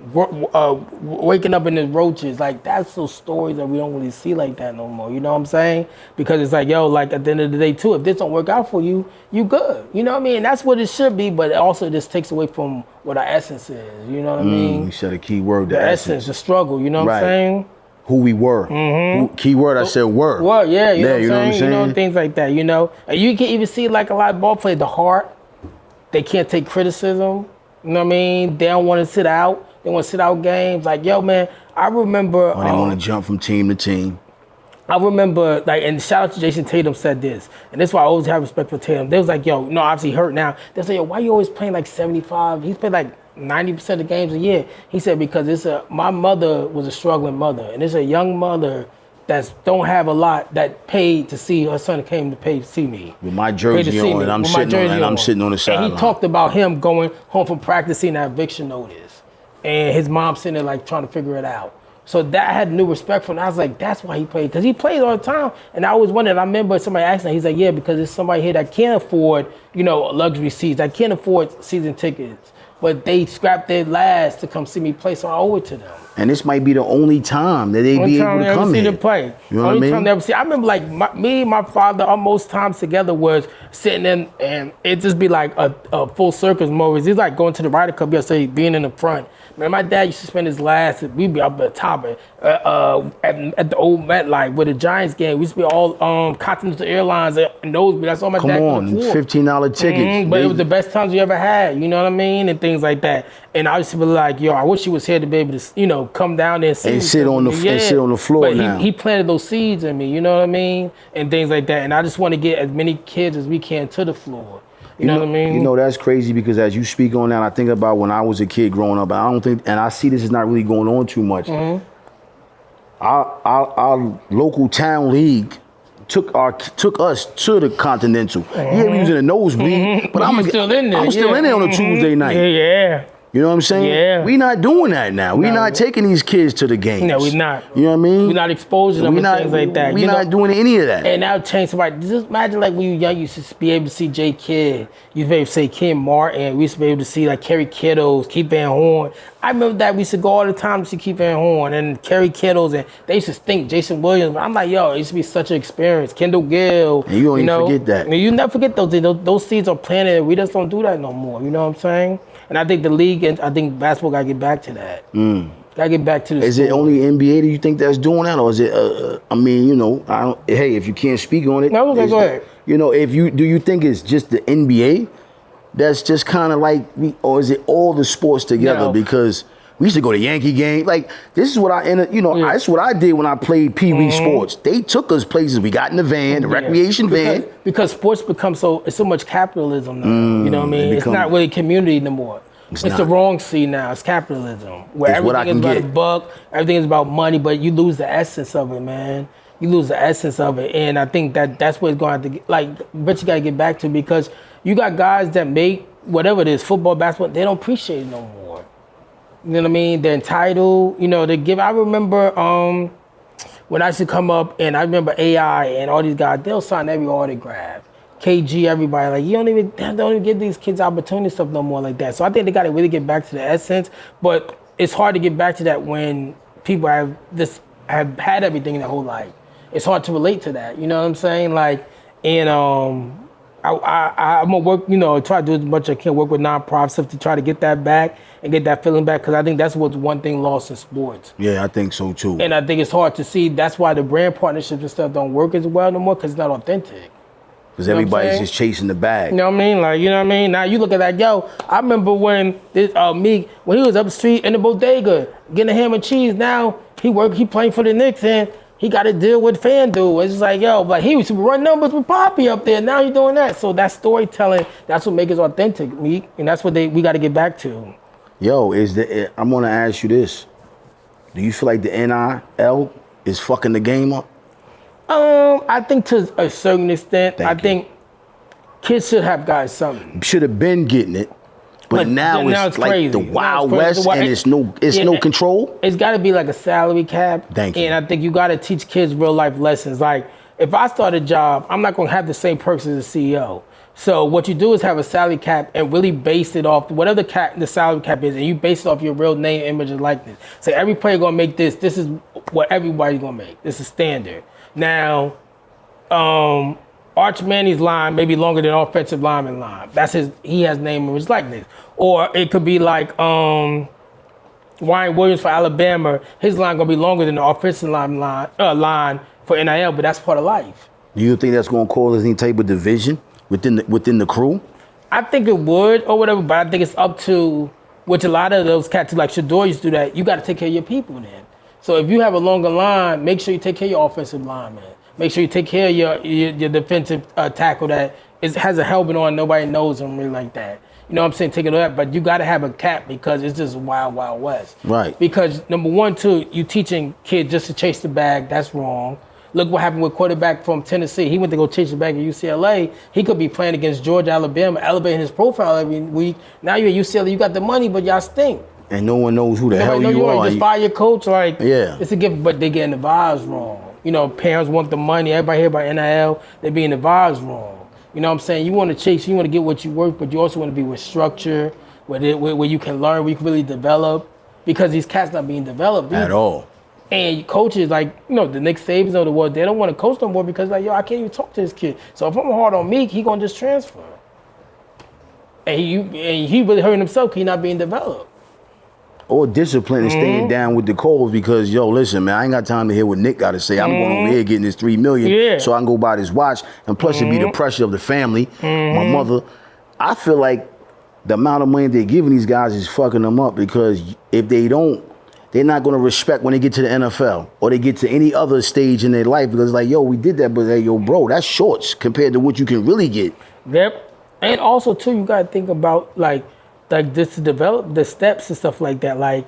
waking up in the roaches, like that's those stories that we don't really see like that no more. You know what I'm saying? Because it's like, yo, like at the end of the day too, if this don't work out for you, you good. You know what I mean? And that's what it should be, but it also just takes away from what our essence is. You know what I mean? You said a key word, the essence, the struggle. You know what I'm saying? Who we were. Key word, I said were. Were, yeah, you know what I'm saying? You know, things like that, you know? And you can even see like a lot of ball players, the heart, they can't take criticism. You know what I mean? They don't want to sit out. They want to sit out games. Like, yo, man, I remember. Or they want to jump from team to team. I remember, like, and shout out to Jason Tatum said this, and that's why I always have respect for Tatum. They was like, yo, no, obviously hurt now. They say, yo, why you always playing like 75? He's played like 90% of the games a year. He said, because my mother was a struggling mother, and it's a young mother that don't have a lot that paid to see her son came to pay to see me. With my jersey on, and I'm sitting on the sideline. And he talked about him going home from practicing that eviction notice, and his mom sitting there like trying to figure it out. So that I had new respect for him. I was like, that's why he played, because he plays all the time. And I always wondered, I remember somebody asking, he's like, yeah, because there's somebody here that can't afford, luxury seats, that can't afford season tickets. But they scrapped their last to come see me play, so I owe it to them. And this might be the only time that they be able to come here. Play. You know what I mean? Time they ever see. I remember like me and my father, our most times together was sitting in, and it just be like a full circus movies. He's like going to the Ryder Cup yesterday, being in the front. Man, my dad used to spend his last, we'd be up at the top at the old MetLife with the Giants game. We used to be all Continental Airlines and those, that's all my dad could afford. $15 tickets. But it was the best times we ever had, you know what I mean? And things like that. And I used to be like, yo, I wish he was here to be able to, come down there and see and sit on the floor. But now. He planted those seeds in me, you know what I mean? And things like that. And I just want to get as many kids as we can to the floor. You know what I mean? That's crazy, because as you speak on that, I think about when I was a kid growing up. I don't think, and I see this is not really going on too much. Mm-hmm. Our local town league took us to the Continental. Mm-hmm. Yeah, we was in the nosebleed, but I'm still in there. I'm still in there on a Tuesday night. Yeah. You know what I'm saying? Yeah. We not doing that now. We not taking these kids to the games. No, we not. You know what I mean? We're not exposing them to things like that. We not doing any of that. And that'll change somebody. Just imagine like when you were young, you used to be able to see Jay Kidd. You used to be able to say Ken Martin. We used to be able to see like Kerry Kittles, Keith Van Horn. I remember that we used to go all the time to see Keith Van Horn and Kerry Kittles, and they used to stink Jason Williams. I'm like, yo, it used to be such an experience. Kendall Gill. And you don't even forget that. And you never forget those things. Those seeds are planted. We just don't do that no more. You know what I'm saying? And I think the league, and I think basketball got to get back to that. Got to get back to the Is it only NBA that you think that's doing that? Or is it, hey, if you can't speak on it. No, go ahead. Do you think it's just the NBA that's just kind of like, or is it all the sports together? No. Because we used to go to Yankee games. Like, this is what that's what I did when I played Pee Wee sports. They took us places. We got in the van, the recreation van. Because sports become so much capitalism now. You know what I mean? It's not really community no more. It's the wrong seed now. It's capitalism. Where everything is about a buck, everything is about money, but you lose the essence of it, man. You lose the essence of it. And I think that's what it's going to have to, but you got to get back to, because you got guys that make whatever it is, football, basketball, they don't appreciate it no more. You know what I mean? They're entitled, they give. I remember when I used to come up, and I remember AI and all these guys, they'll sign every autograph. KG, everybody, like, you don't even give these kids opportunity stuff no more like that. So I think they got to really get back to the essence, but it's hard to get back to that when people have had everything their whole life. It's hard to relate to that, you know what I'm saying? Like, and I'm gonna work, try to do as much as I can, work with nonprofits stuff to try to get that back and get that feeling back, because I think that's what's one thing lost in sports. Yeah, I think so too. And I think it's hard to see. That's why the brand partnerships and stuff don't work as well no more, because it's not authentic. Because everybody's just chasing the bag. You know what I mean? Like, you know what I mean? Now you look at that, yo, I remember when Meek, when he was up the street in the bodega getting a ham and cheese. Now he playing for the Knicks, and he got to deal with FanDuel. It's just like, yo, but he used to run numbers with Poppy up there. Now he's doing that. So that storytelling, that's what makes it authentic, Meek. And that's what we got to get back to. Yo, I'm going to ask you this. Do you feel like the NIL is fucking the game up? I think to a certain extent. I think kids should have got something. Should have been getting it, but now it's like crazy. The Wild West, and it's no control. It's got to be like a salary cap. Thank you. And I think you got to teach kids real life lessons. Like, if I start a job, I'm not going to have the same perks as a CEO. So what you do is have a salary cap and really base it off whatever the salary cap is, and you base it off your real name, image, and likeness. Say every player gonna make this. This is what everybody's gonna make. This is standard. Now, Arch Manny's line may be longer than offensive lineman line. He has name, image, likeness. Or it could be like Ryan Williams for Alabama. His line gonna be longer than the offensive line for NIL, but that's part of life. Do you think that's gonna cause any type of division within the crew? I think it would or whatever, but I think it's up to, which a lot of those cats like Shador used to do that. You got to take care of your people then. So if you have a longer line, make sure you take care of your offensive lineman. Make sure you take care of your defensive tackle that has a helmet on. Nobody knows him really like that. You know what I'm saying? Take it up, but you got to have a cap because it's just wild, wild west. Right. Because number one, too, you teaching kids just to chase the bag. That's wrong. Look what happened with quarterback from Tennessee. He went to go chase the bag at UCLA. He could be playing against Georgia, Alabama, elevating his profile every week. Now you're at UCLA, you got the money, but y'all stink. And no one knows who the hell you are. Just fire your coach, like, yeah. It's a gift, but they getting the vibes wrong. You know, parents want the money. Everybody hear about NIL. They're being the vibes wrong. You know what I'm saying? You want to chase, you want to get what you worth, but you also want to be with structure, where you can learn, where you can really develop, because these cats not being developed. At all. And coaches, like, you know, the Nick Sabans of the world, they don't want to coach no more because, like, yo, I can't even talk to this kid. So if I'm hard on Meek, he going to just transfer. And he really hurting himself because he not being developed. Or discipline and staying down with the calls because, yo, listen, man, I ain't got time to hear what Nick got to say. I'm going over here getting this $3 million so I can go buy this watch. And plus it be the pressure of the family, my mother. I feel like the amount of money they're giving these guys is fucking them up because if they don't, they're not going to respect when they get to the NFL or they get to any other stage in their life because, like, yo, we did that, but, hey, yo, bro, that's shorts compared to what you can really get. Yep. And also, too, you got to think about, like just to develop the steps and stuff like that. Like,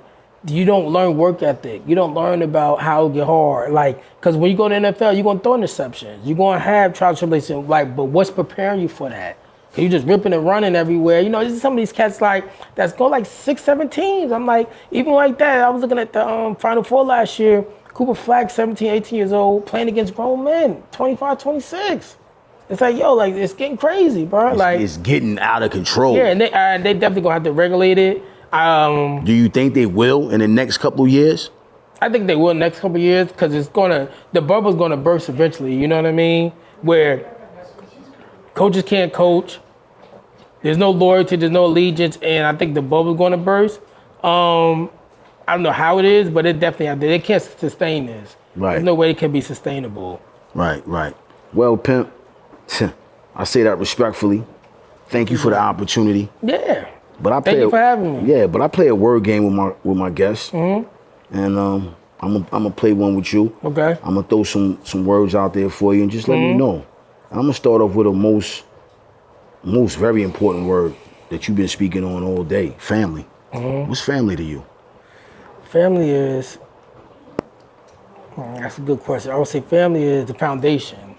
you don't learn work ethic. You don't learn about how to get hard. Like, because when you go to the NFL, you're going to throw interceptions. You're going to have trial tribulation. Like, but what's preparing you for that? You just ripping and running everywhere. You know, some of these cats like that's go like 6-7 teams. I'm like, even like that. I was looking at the Final Four last year. Cooper Flag, 17, 18 years old, playing against grown men, 25, 26. It's like, yo, like it's getting crazy, bro. It's getting out of control. Yeah, and they definitely gonna have to regulate it. Do you think they will in the next couple of years? I think they will in the next couple of years because the bubble's gonna burst eventually. You know what I mean? Where coaches can't coach. There's no loyalty, there's no allegiance, and I think the bubble's gonna burst. I don't know how it is, but it definitely they can't sustain this. Right. There's no way it can be sustainable. Right. Well, Pimp, I say that respectfully. Thank you for the opportunity. Yeah. But Thank you for having me. Yeah, but I play a word game with my guests, and I'm gonna play one with you. Okay. I'm gonna throw some words out there for you, and just let me know. I'm gonna start off with a most very important word that you've been speaking on all day: family. What's family to you? Family is. That's a good question. I would say family is the foundation.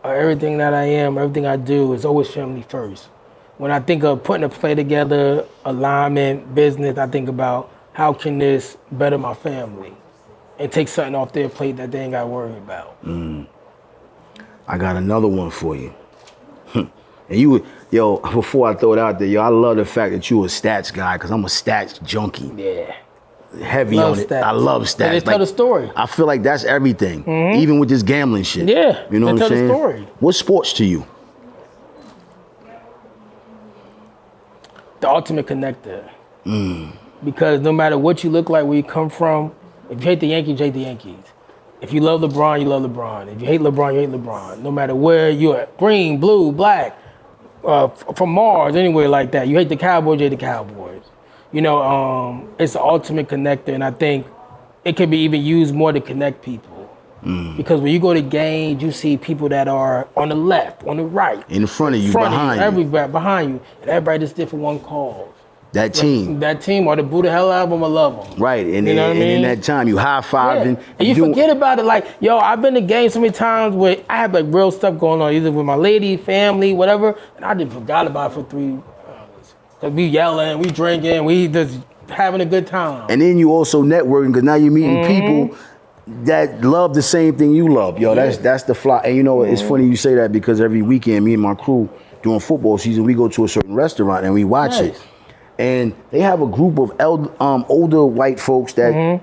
Everything that I am, everything I do is always family first. When I think of putting a play together, alignment, business, I think about how can this better my family and take something off their plate that they ain't got to worry about. I got another one for you. And before I throw it out there, I love the fact that you a stats guy because I'm a stats junkie. Yeah. Heavy on it. I love stats. They tell the story. I feel like that's everything, even with this gambling shit. Yeah, you know what I'm saying? Tell the story. What's sports to you? The ultimate connector. Because no matter what you look like, where you come from, if you hate the Yankees, you hate the Yankees. If you love LeBron, you love LeBron. If you hate LeBron, you hate LeBron. No matter where you're at, green, blue, black, from Mars, anywhere like that. You hate the Cowboys, you hate the Cowboys. You know, it's the ultimate connector, and I think it can be even used more to connect people. Because when you go to games, you see people that are on the left, on the right, in front of you, behind you, everybody behind you, and everybody just did for one cause. That team, or the Buddha Hell album, I love them. Right, and you know what I mean? In that time, you high-fiving. Yeah. And you forget about it. Like, yo, I've been to games so many times where I have like real stuff going on, either with my lady, family, whatever, and I just forgot about it for 3 hours. Cause we yelling, we drinking, we just having a good time. And then you also networking because now you're meeting people that love the same thing you love. Yo, that's the fly. And you know, it's funny you say that because every weekend, me and my crew during football season, we go to a certain restaurant and we watch it. And they have a group of older white folks that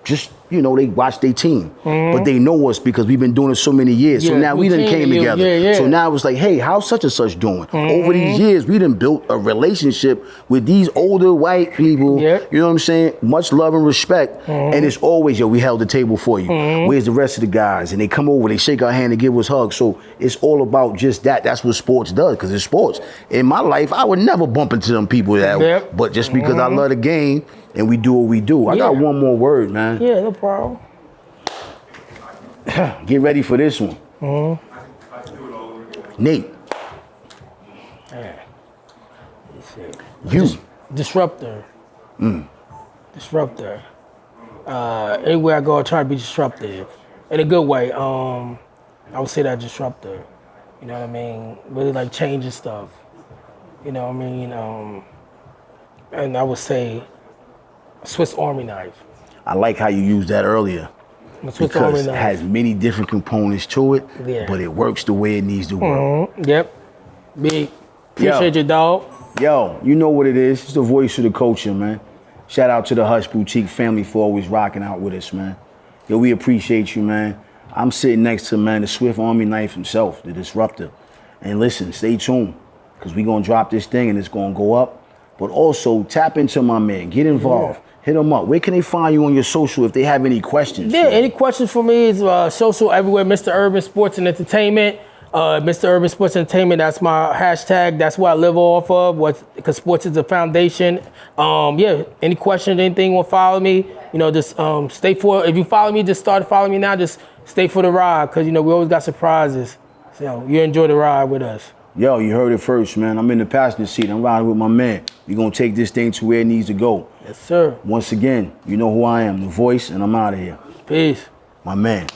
just, you know, they watch their team. But they know us because we've been doing it so many years. So now we done came together. So now it's like, hey, how's such and such doing? Over these years, we done built a relationship with these older white people. You know what I'm saying? Much love and respect. And it's always, yo, we held the table for you. Where's the rest of the guys? And they come over, they shake our hand and give us hugs. So it's all about just that. That's what sports does, because it's sports. In my life, I would never bump into them people that, but just because I love the game, and we do what we do. I got one more word, man. Yeah, no problem. problem. Get ready for this one. Nate. Yeah. You. Disruptor. Disruptor. Anywhere I go, I try to be disruptive. In a good way. I would say that disruptor. You know what I mean? Really like changing stuff. You know what I mean? And I would say a Swiss Army knife. I like how you used that earlier. A Swiss Army Because it knife. has many different components to it, Yeah. but it works the way it needs to work. Yep. Big. Appreciate your dog. Yo, you know what it is. It's the voice of the culture, man. Shout out to the Hush Boutique family for always rocking out with us, man. Yo, we appreciate you, man. I'm sitting next to, man, the Swift Army knife himself, the disruptor. And listen, stay tuned, because we're going to drop this thing and it's going to go up. But also, tap into my man. Get involved. Hit them up. Where can they find you on your social if they have any questions? Yeah, any questions for me is social everywhere, Mr. Urban Sports and Entertainment. Mr. Urban Sports Entertainment, that's my hashtag. That's what I live off of, because sports is a foundation. Yeah, any questions, anything, want to follow me, you know, just stay for, if you follow me, just start following me now, just stay for the ride, because, you know, we always got surprises. So you enjoy the ride with us. Yo, you heard it first, man. I'm in the passenger seat. I'm riding with my man. We're going to take this thing to where it needs to go. Yes, sir. Once again, you know who I am, the voice, and I'm out of here. Peace. My man.